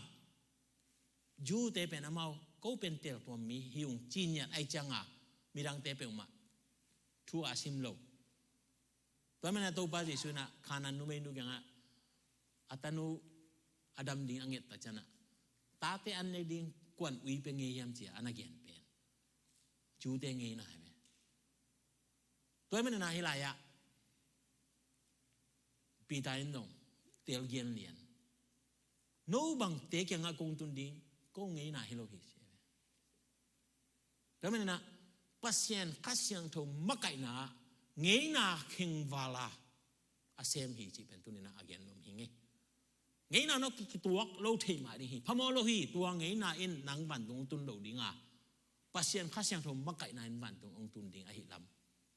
Speaker 1: ju te pen amau ko pen tel to mi hiung chin yan ai changa mi dang te pe ma thu asim lo to mena to ba jesu na khana nu me nu kianga atanu adam ding anget ta chana ta te an ne ding kwan ui pe nge yam chi anagen pen chú te nghe na hai me tôi mình na hi lai ya pi ta in dong tel gen lian no bang te kyang a kong tun ding ko nghe na hi lo hi se tôi mình na pasien kasyang tho makai na nghe na khing wala asem hi chi pen tun na again nom hi nge nghe na no ki tuak lo thei ma ni hi phamo lo hi tua nghe na in nang ban dong tun lo ding a pasien kasyang thom makai na in ban tong ong tun ding a hi lam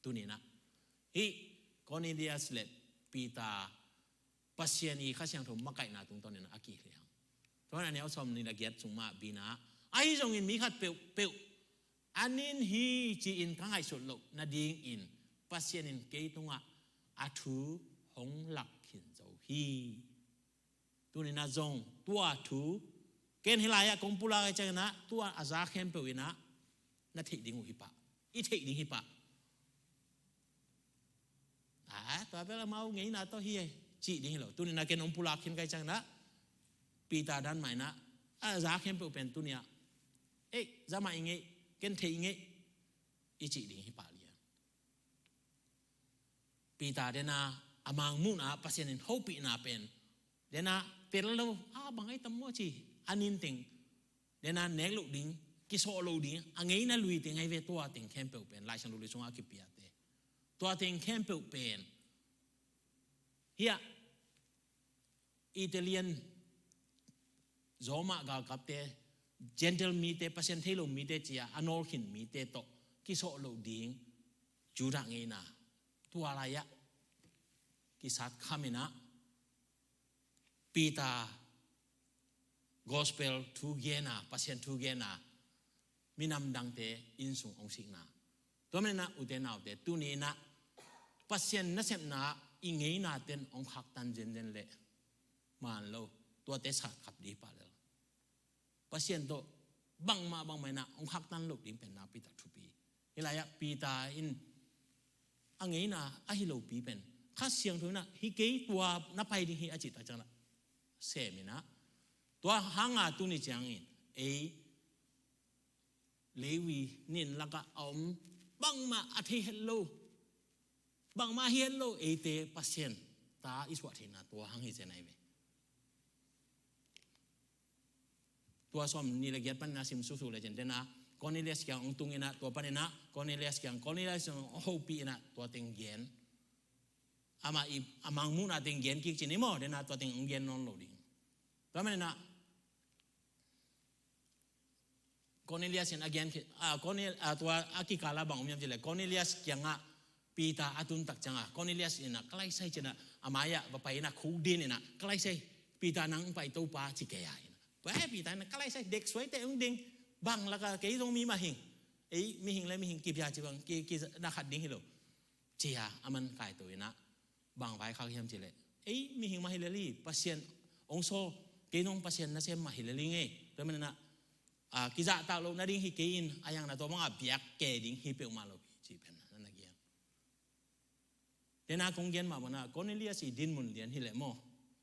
Speaker 1: tuni na hi Cornelius let pita pasien i kasyang thom makai na tung ton na aki hliang to na ne som ni la giat sung ma bina ai jong in mi khat pe anin hi chi in kang ai sot lo na ding in pasien in ke tunga athu hong lak khin zo hi tuni na jong tua thu ken hilaya kong pula ka chana tua aza khem pe wina na thei ding hi pa I thei ding hi pa to pe la mau ngei na to hi chi ding lo tu ni na ken om pula khin kai chang na pi ta dan mai na za khem pe pen tu nia za mai ngei ken thei ngei I chi ding hi pa lia pi ta de na amang mu na pasien in hopi na pen de na tel lo bang ai tam mo chi anin ting de na nek lu ding ki so lo ding angei na lui te ngai ve to ting khem pe pen lai sang lu song a ki pia te to ting khem pe pen hia Italian zoma ga kap te gentle mi te pasien thelo mi te chia anol khin mi te to ki so lo ding ju ra ngei na to ala ya ki sat khamina pita gospel thu gena pasien thu gena minam dang te in sung ong sing na to men na uten na te tu ni na pasien na sem na ingay natin ang haktan din le manlo tua te sa kap di pa le pasien to bang may na ang haktan lo din pen na pita thupi ilaya pita in angay na ahilo pi pen khasyang thu na hi ke tua na pai di hi achit ta chana semina tua hanga tu ni chang in lewi nin laka bang ma athi hello bang ma hello te pasien ta iswa thina tua hang hi chenai ve tua som ni la gyat pan na sim su le jen dena Cornelius kyang ong ina tua panena Cornelius hopi ina tua teng gen ama amang mu na teng gen ki chini mo dena tua teng gen non lo ding tua manena Cornelius in again tua akikala bang umyam jile Cornelius kyanga pita atun tak changa Cornelius ina kalai sai chena amaya bapai na khudin ina kalai sai pita nang pai to pa chikeya ina ba pita na kalai sai dek suai te ung ding bang la ka ke dong mi ma hing mi hing le mi hing ki pya chi bang ki na khat ding hilo chia aman kai to ina bang vai kha yam chile mi hing ma hilali pasien ong so ke nong pasien na sem ma hilali nge to man na ki za ta lo na ding hi ke in ayang na to mga biak ke ding hi pe ma lo chi pen na gian dena kong gen ma na Cornelius i din mun lian hi le mo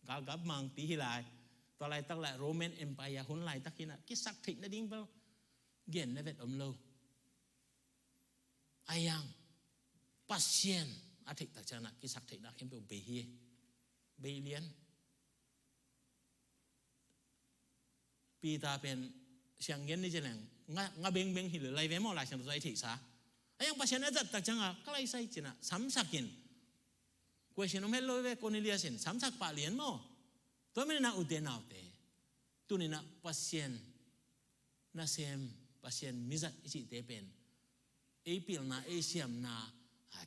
Speaker 1: gal gap mang pi hi lai to lai tak la Roman Empire hun lai takina ki sak thik na ding ba gen na vet lo ayang pasien athik tak chana ki sak thik na khem pe be hi be lian pi ta pen siang gen ni jeleng nga beng hi le lai ve mo lai sang zai thik sa ayang pasien na zat tak changa kalai sai china sam sakin question om hello ve Cornelius in sam sak pa lian mo to men na uten na te tu ni na pasien na sem pasien mizat ichi te pen pil na siam na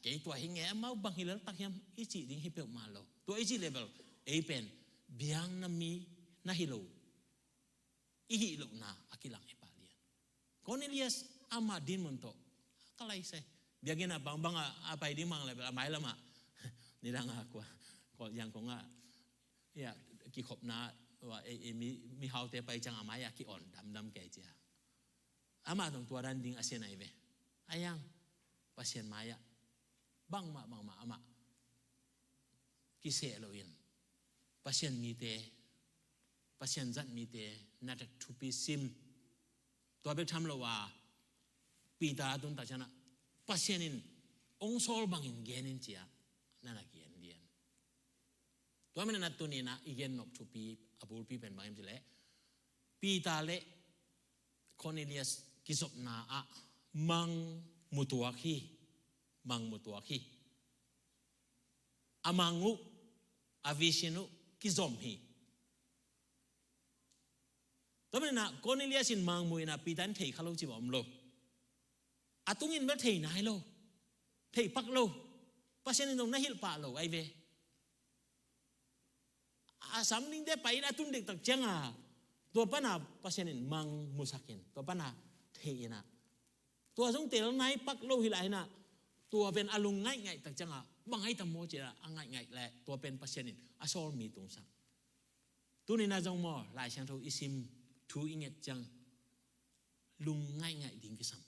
Speaker 1: ke tua hinge mau bang hilal tak yam ichi ding hipel malo to ichi level pen biang na mi na hilo ihi lo na akilang ipalian Cornelius ama din monto kalai sai biagena bang apa di mang level amai lama nila nga ko yang ko nga ya ki khop na wa mi hau te pai chang amaya ki on dam ke ja ama tong tua ran ding asen ai ve ayang pasien maya bang ma ama ki se lo in pasien mi te pasien zat mi te na ta thu pi sim tua be tham lo wa pi ta tun ta chana pasien in ong sol bang in genin chia na gen dien tua men na tu ni na igen nok thu pi abul pi pen bang jile pi ta le Cornelius kisop na mang mutuaki amangu avishinu kizom hi to men na Cornelius in mang mu na pi tan thei khalo chi bom lo atungin ba thei nai lo thei pak lo pasien nong na hil pa lo ai ve asam ning de pai na tun dek tak changa to pa na pasien in mang musakin to pa na thei naตัวสงเตลไงปักโลหิไลนะตัวเป็นอารมณ์ง่ายๆแต่จังอ่ะบางไอ้ตำโมเจระง่ายๆแหละตัวเป็นปัจจัยนิอาโซลมีตรงสักตัวนี้น่าจงมอหลายช่างทูอิซิมทูอิงเงจังลุงง่ายๆดิ่งกิสัม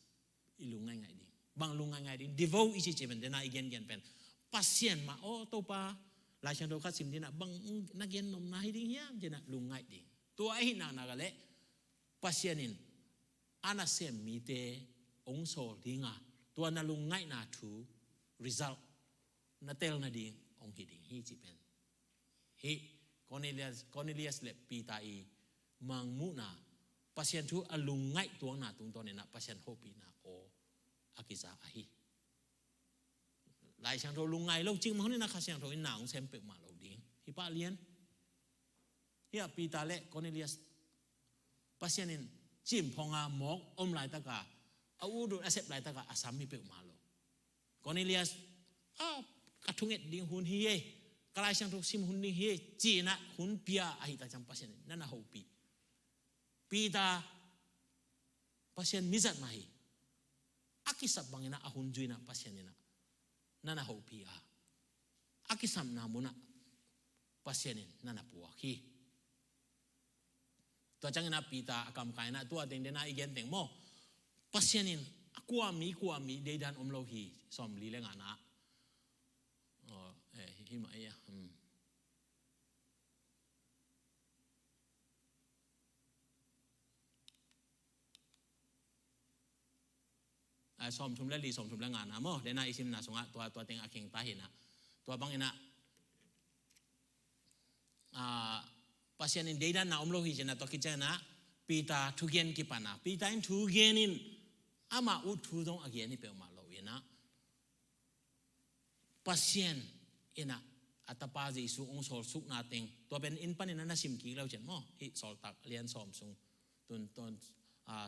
Speaker 1: อีลุงง่ายๆดิ่งบางลุงง่ายๆดิ่งดีโวอิจิเจเป็นเดน่าอีเกนเป็นปัจจัยมาโอ้ตัวปลาหลายช่างทูคัดซิมที่น่ะบางนักเรียนนมนาให้ดิ่งเฮียมเจน่ะลุงง่ายดิ่งตัวไอ้หนักๆกันเลยปัจจัยนิอานาเซมมีเตองโซดิงาตัวนาลุงง่ายนาทู result นาเตลนาดิงองฮิดิงฮีจิเป็นฮีCornelius เลปีตาอีมังมุนาปัสยันทูอลุงง่ายตัวนาตุงตัวเนี่ยนะปัสยันโฮปีนาโออากิซาอาฮีหลายช่างโทลุงง่ายโลกจริงมั้งนี่นะข้าช่างโทอินหนาวเซมเปกมาโลดิงฮิปาเลียนฮีปีตาเลCorneliusปัสยันินจิมพองามอกอมลายตะกาอาวุธอาเซปลายตะกาอาสามีเปกมาโลCorneliusกระทุงเอ็ดดิ่งหุ่นเฮียกลายช่างทุกซิมหุ่นดิ่งเฮียจีน่ะหุ่นเปียอาหิตาจังปัสยันนั่นน่ะหูปีตาปัสยันมิจัดมาฮีอากิสับบางนะอาหุ่นจุยนะปัสยันนะนั่นน่ะหูปีอา akisam na muna pasienin na napuakiตัวจังนะปีตากำไก่นะตัวเต็งเดน่าอีกเต็งโมปัสยานินกว่ามีเดดันอมโลหีสอมลีเลงานะหิมะสอมชุมและลีสอมชุมและงานนะโมเดน่าอิสิมนะสงะตัวเต็งอาเข่งตาเห็นนะตัวบางเอ็นะpasienin dedan na omlohi jena to kijana pita thugen ki pana pita in thugenin ama u thudong again ni pe ma lo ina pasien ina atapa jesu ong sol suk na teng to ben in panin na sim ki lo chen mo hi sol tak lian som sung ton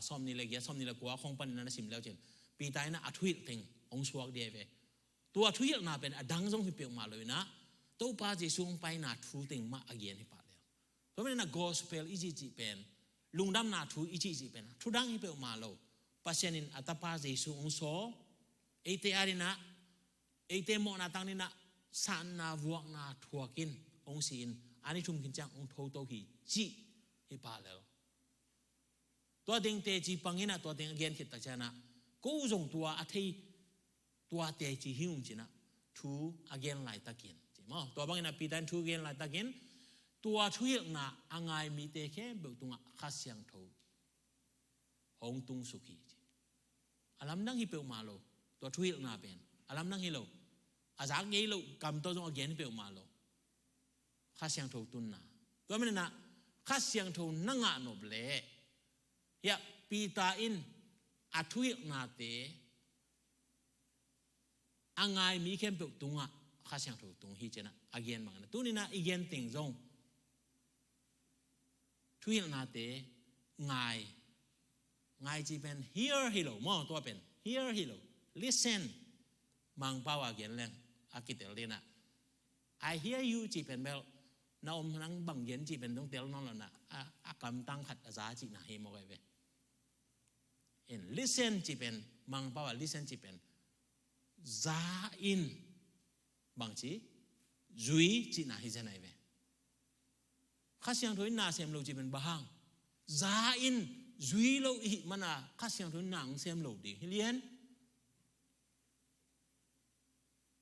Speaker 1: som ni le ya som ni le kwa khong panin na sim lo chen pita ina athuil teng ong suak de ve tua thuil na ben adang jong hi pe ma lo ina to pa jesu ong pai na thu teng ma again hi paเพราะฉะนั้น gospel อีจีเป็นลุงดำนาทูอีจีเป็นทุดังให้เป็นมาโลปัจเจนินอัตปาเจสุองโซเอเตอารินะเอเตโมนาตังนินะสานนาวัวนาทัวกินองศีนอันนี้ชุมกินจังองโทโตฮีจีให้ปาแล้วตัวเต็งเตจีปังกินะตัวเต็งเกียนขิดตะเจนะกูส่งตัวอาทิตัวเตจีหิวจินะทูอาเกียนไหลตะกินจีมั้งตัวบางกินะปีตันทูเกียนไหลตะกินตัวช่วยนะอ่างไงมีแต่แค่เบิกตุงข้าเสียงทูหงตุงสุขีอารมณ์นั่งฮิเปลมาโลตัวช่วยนะเป็นอารมณ์นั่งฮิโลอาจากงี้โลกำตัวจงเกียนฮิเปลมาโลข้าเสียงทูตุนนะตัวมันนะข้าเสียงทูนั่งอ่ะนบเล่ยะปีตาอินอาช่วยนะเตอ่างไงมีแค่เบิกตุงข้าเสียงทูตุงฮิเจนะอาเกียนมังนะตัวนี้นะอีเกียนติงจงทุยนาเตง่ายจีเป็น hear hilo มอตัวเป็น hear hilo listen มังเป้าอาเกียนแรงอากิเตลเลนะ I hear you จีเป็นเบลน้าอมนังบังเย็นจีเป็นต้องเตลน้องแล้วนะอากำตั้งขัดอาซาจีนะเฮโมไกเวlisten จีเป็นมังเป้า listen จีเป็นซาอินบางจีจุยจีนะฮิเจนไอเวข้าเสียงทุนนาเสียมโลจีเป็นบ้างซาอินจุยโลอีมันอ่ะข้าเสียงทุนหนังเสียมโลดีเฮียน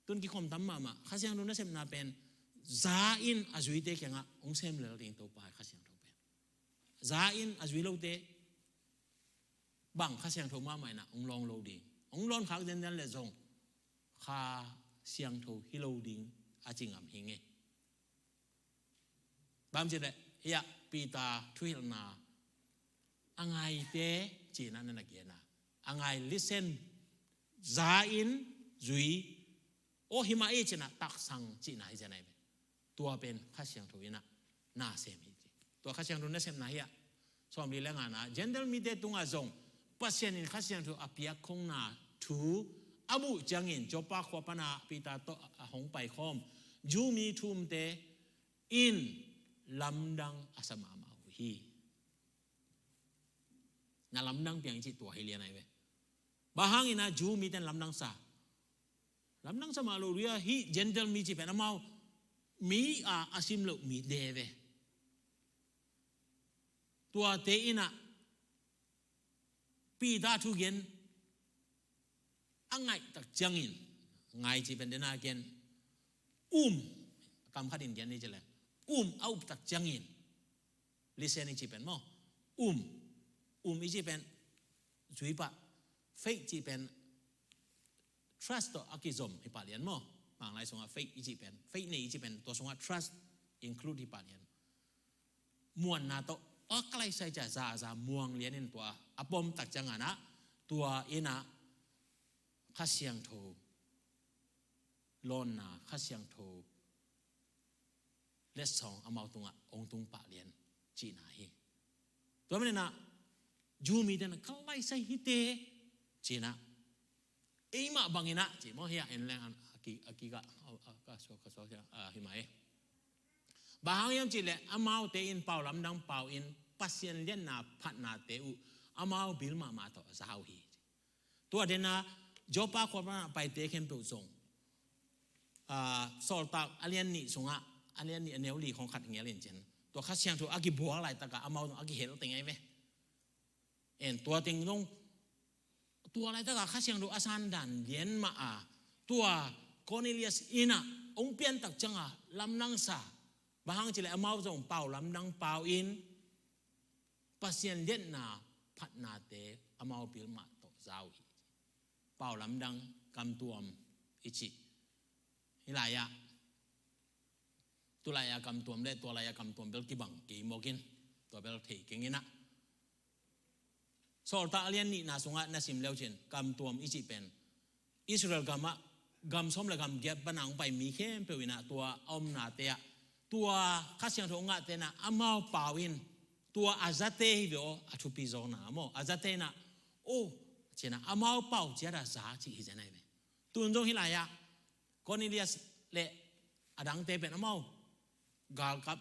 Speaker 1: ตุนกี่คมตั้มมาข้าเสียงทุนนั่นเสียมนาเป็นซาอินอาจุยเตะแข่งอ่ะองเสียมเลยดิ่งตัวไปข้าเสียงทุนเป็นซาอินอาจุยโลเตะบังข้าเสียงทุนมาใหม่นะองลองโลดีองลองขักเด่นเลยจงข้าเสียงทุนฮิโลดิ่งอาจิงอ่ำหิงเงบางทีเนี่ยอยากปีตาทุยนาอ่างไงเตะจีนั่นนักเกียนะอ่างไง listen ซาอินจุยโอหิมาเอจีนะตักสังจีน่าจะไหนตัวเป็นข้าเสียงทุยนะน่าเสียมีตัวข้าเสียงทุยน่าเสียมไหนอ่ะสมดีแล้วงานนะ gentle มีเดตุงอาจงปัจเจนินข้าเสียงทุยอภิยักคงนาทูอาบุจังอินจบปากขวปนาปีตาโตหงไปคอมจูมีทุมเตอินลำดังอาสมามาฮีน่าลำดังเพียงจิตตัวให้เรียนอะไรเว้ยบางครั้งนะจูมีแต่ลำดังสาลำดังสมาโลเรียฮีเจนเทลมีจิเป็นอามีอาซิมโลมีเดเวตัวเตอินะปีดาทุเกนอังไงตักจังอินไงจิเป็นเดนาเกนคำขัดอินเกนนี่จะเลยเอาตักจังอิน listen นี่จีเป็นมั้งอีจีเป็นจุยปะ faith จีเป็น trust ตัวอากิจมที่ปาเลียนมั้งบางรายส่งว่า faith อีจีเป็น faith นี่อีจีเป็นตัวส่งว่า trust include ที่ปาเลียนมวนนาโตใกล้ใส่จะซาม่วงเลียนนี่ตัวอปมตักจังอ่ะนะตัวอินะข้าเสียงโทลอนนาข้าเสียงโทเลสสองอามาตุงองตุงปะเลียนจีน่าฮีตัวมันนะจูมีเดนใกล้ใส่ฮิเตจีน่าเอ้ยมาบังอินะจีมั้งเฮียเอ็นแรงอากิกะก็สวหิมะบางอย่างจีเลยอามาเตอินเป่าลำดังเป่าอินปัสเซียนเลียนนาพัดนาเตอุอามาบิลมาต่อสาวฮีตัวเดน่าจบปากคนไปเตะเข้มเปิลส่ง สอลตากอเลียนนี่สงะอเลียนนี่เนวลีของขัดเงี้ยเลียนเจนตัวข้าเสียงถูกอากิบัวอะไรตะกะอามาอากิเห็นเราแต่ไงไหมตัวติงตรงตัวอะไรตะกะข้าเสียงถูกอาซานดันเลียนมาตัวโคเนเลียสอินะองเปียนตักจังลำนังซาบางทีเลยอามาจงเป่าลำนังเป่าอินปัสเซียนเลียนนาพัดนาเตอามาพิลมาโตเจ้าเป่าลำดังกำตัวมอิจิฮิลายะตัวลายกำตัวมได้ตัวลายกำตัวมเบลกิบังกีโมกินตัวเบลเทกิงินะสอลตาเลียนนี่นาสงะนาซิมเลวเชนกำตัวมอิจิเป็นอิสราเอลกำส้มและกำเก็บบันังไปมีเข้มเปวินะตัวอมนาเตะตัวข้าเสียงทงะเตนะอามาป่าวินตัวอาซาเตฮิโวอัตุปิโซนาโมอาซาเตนะโอ้เชนะอามาป่าวเจดาซาจิฮิเจนัยเบตุนจงฮิลายะโคเนเลียสเลอดังเตเป็นอามา กาลกับ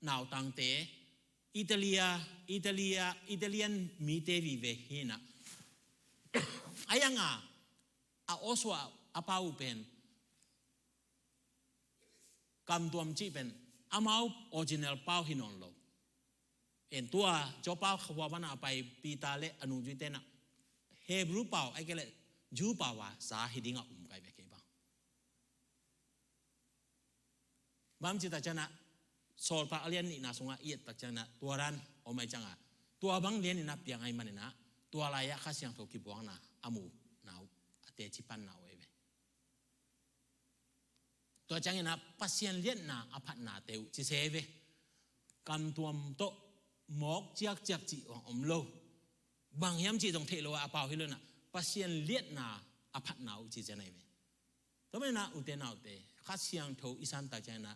Speaker 1: นาวตังเตอิตาเลียนมีเตวิเวหินะอายังอาโอสวาอาปาวเป็นกำตัวมจีเป็นอามาออริจินัลปาวหินอนโลตัวจอปาวขวาวันไปปีตาเลอนุจิเตนะเฮบรูปาวไอ้เกลจูปาวสาหิดิงอุ้มไกเบเคบังบางจิตาจนะสอลตาเลียนนี่นาสงะเอียดตักจนะตัวรันโอไม่จังตัวบางเลียนนี่นับยังไงมันนะตัวลายข้าเสียงถูกกีบวงนะอามูนาวเตจิปันนาวเอเวตัวจังนะปัสเซียนเลียนนะอภัตนาเตวจิเซเวกันตัวมโตหมอกเจียกจีอมโลบางยามจีตรงเทโลอาเปาฮิโลนะปัสเซียนเลียนนะอภัตนาวจิเจนัยเวตัวไม่นะอุเตนาวเตข้าเสียงถูกอิสันตักจนะ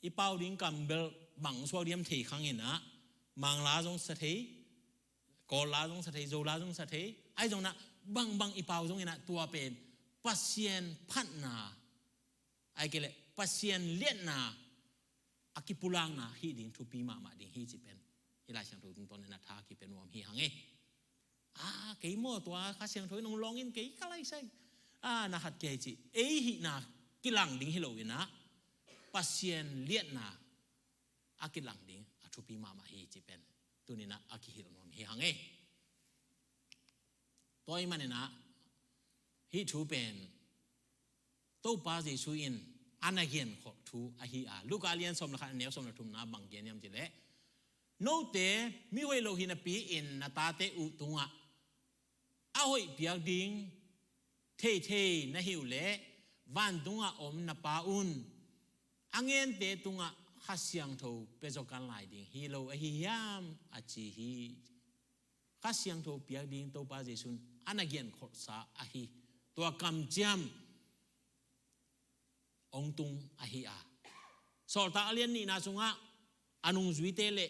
Speaker 1: อีเป้าดิ้งกำเบลบังสวดเดียมถี่ครั้งเห็นนะมังลาจงสถิกอลาจงสถิโจลาจงสถิไอ้จงนะบังอีเป้าจงเห็นนะตัวเป็นปัสเซียนพัฒนาไอ้เกลปัสเซียนเลียนนาอากิปุลังนาฮีดิ้งทุปีมาดิ้งฮีจิเป็นฮีลายเสียงถูกตอนนี้นะท่ากิเป็นวมฮีหังเอเกี่ยโม่ตัวข้าเสียงถูกน้องลองอินเกี่ยอะไรใช่นะฮัดเกี่ยจีฮีนากิลังดิ้งฮิโลวินะปัสเซียนเลียนนาอากิลังดิ้งอาทุปีมาฮีจิเป็นตัวนี้นะอากิฮิโลนอมฮีหังตัวอีมันนะฮีทูเป็นตัวป้าจีสุอินอันนั้นเกี่ยนขอทูอาฮีลูกอาเลียนสมนะคะเนียวสมนะทุมนะบางเกี่ยนยามจิเล่โนเตมิเวโลหินะปีอินนาตาเตอุตุงอาหอยเปียกดิ้งเท่นะฮิวเล่วันตุงอมนาปาอุนอังเงินเตตุงข้าเสียงทูเปจกันหลายดิ้งฮิโลอาฮิยามอาจีฮีข้าเสียงทูเปียกดิ้งตัวป้าจีสุนอันนั้นเกี่ยนขอสาอาฮีตัวกำจำองตุงอาฮีสอลตาเลียนนี่นาสุงะอนุจุยเตเล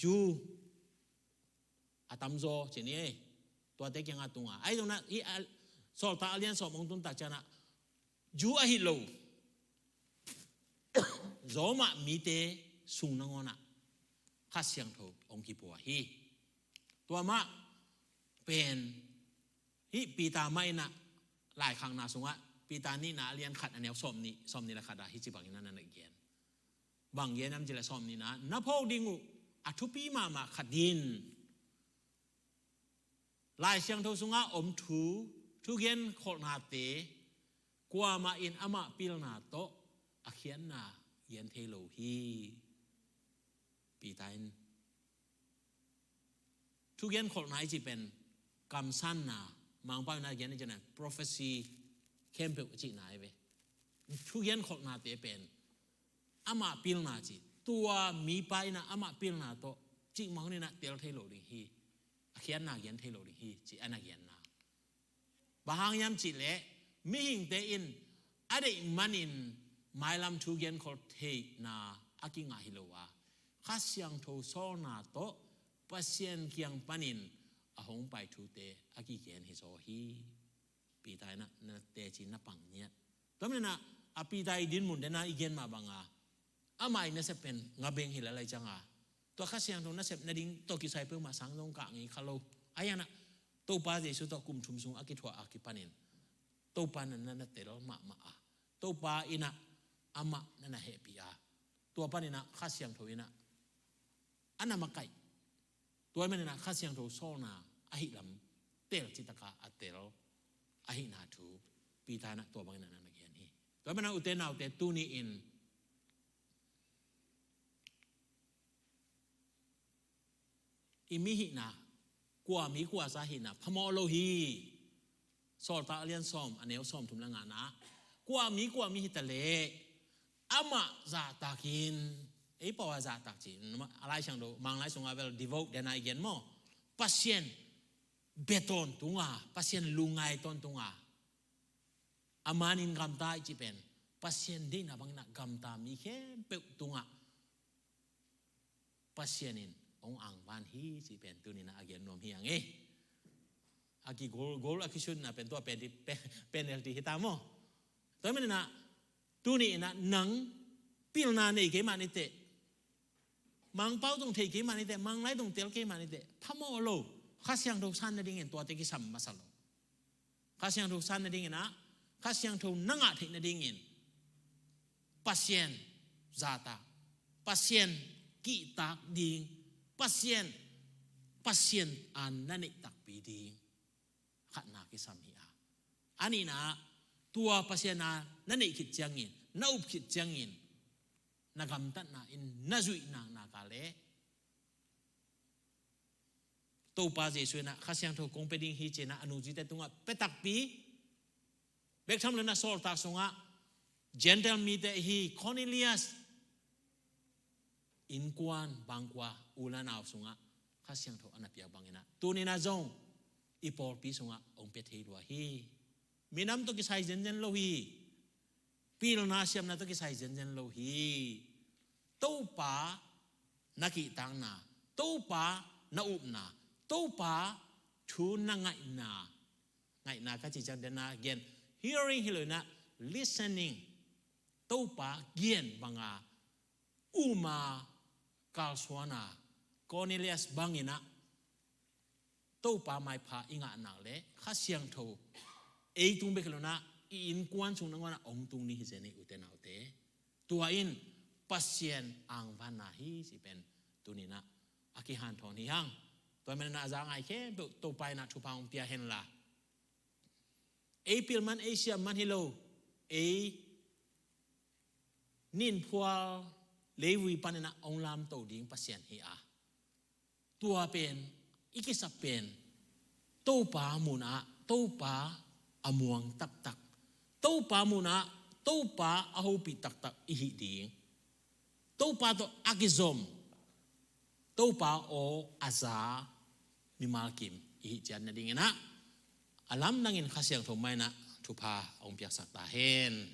Speaker 1: จูอาตัมโซเจนี่ตัวเด็กยังตุงไอ้ตรงนั้นอีสอลตาเลียนสอบองตุงตักจนะจูอาฮิโลโจมามีเตสุงนังนะข้าเสียงทูองกิปัวฮีตัวมาเป็นฮีปีตาไม่นะหลายครั้งนาสุงะปีตานี่นะเรียนขัดอันเนี้ยสอมนี่ละขัดได้ฮิจิบังนั่นนั่นเกียนบางเย็นน้ำจิละสอมนี่นะนับพอดิงูอัทุปีมาขัดดินลายเสียงทูสุงะอมทูทุกเย็นขดนาเตกว่ามาอินอามาปิลนาโตอาเขียนนาเย็นเทโลฮีปีตาอินทุกเย็นขดนาจิเป็นกำสั้นนามังป้านาเย็นนี่จะนั่น prophecyเข้มเปจินายเวทุกเย็นขดนาเตเป็นอามาปิลนาจิตัวมีไปนะอามาปิลนาโตจิมังนี่นะเตลเทโลดิฮีเขียนนาเย็นเทโลดิฮีจิอันนาเย็นนาบางยามจิเละมิหิงเตอินอะไรมันอินไม่ลำทุกเย็นขดเทนาอากิงาฮิโลวาข้าเสียงโทโซนาโตปัสเซียนเกียงปันินอาหงไปทูเตอากิเกียนฮิโซฮีปีตายนะเตจินนะปังเนี่ยตอนนั้นนะอาปีตายดินมุนเดนะอีเกนมาบังอาไม่เนี่ยจะเป็นงาเบงหิลอะไรจังตัวข้าเสียงตรงนั้นจะนาดิ้งตัวกิไซเพิ่งมาสังตรงกลางอีคาโลอายังนะตัวป้าเจสุตัวกุมชุมซุงอากิทัวอากิปันิน to pa na telo ma to pa ina ama na happy to pa ina khasyang tho ina ana makai to man ina khasyang tho so na ahi lam tel chitaka atel ahi na thu pi ta na to bang na nagyan hi to man uten na uten tu ni in imihi na kwa mi kwa sa hi na phamo lo hi sol ta alian som aneu som thum la nga na kwa mi hi ta le ama za takin ei pawa za tak chi alai chang do mang lai songa vel devote den ai gen mo pasien beton tunga pasien lungai ton tunga amanin gam ta chi pen pasien din abang na gam ta mi khe pe tunga pasienin ong ang van hi chi pen tu ni na again nom hi ang aki gol aki shun na pen to penalty hitamo to men na tu ni na nang pil na nei ke ma ni te mang pau tong thei ke ma ni te mang lai tong tel ke ma ni te phamo lo khasyang tho san na ding en to te ki sam masalo khasyang tho san na ding na khasyang tho nanga thei na ding en pasien zata pasien ki tak ding pasien an nani tak pi ding khat na ki sam hi ani na tua pasien na nani khit changin na up khit changin na gam tat na in na zui na ka le to pa je sui na khasyang tho kong pe ding hi che na anu ji te tunga petak pi bek tham le na sol ta songa gentle mi te hi Cornelius in kwan bangkwa ulanaw sunga khasyang tho anapia bangena tunina zong ipol pi sunga ong pe thei lua hi minam to ki sai jen lo hi pil na siam na to ki sai jen lo hi to pa naki tang na to pa na up na to pa thu na ngai na ka chi chang den na again hearing hilona listening to pa gien banga uma kalswana Cornelius bangina to pa mai pha inga na le khasyang tho ei tung be khlona in kwan chung nangwana ong tung ni hi jeni uten autte tua in pasien ang vana hi si pen tunina aki han thon hi hang to men na za ngai khe to pai na thu paung pia hen la ei pil man asia man hilo ei nin phual lewi panena ong lam to ding pasien hi tua pen ikisa pen to pa muna to pa amuang tak to pa muna to pa ahopi tak ihi ding to pa to akizom to pa o aza ni malkim ihi jan na ding na alam nangin khasyang thomai na thupa ong piak sak ta hen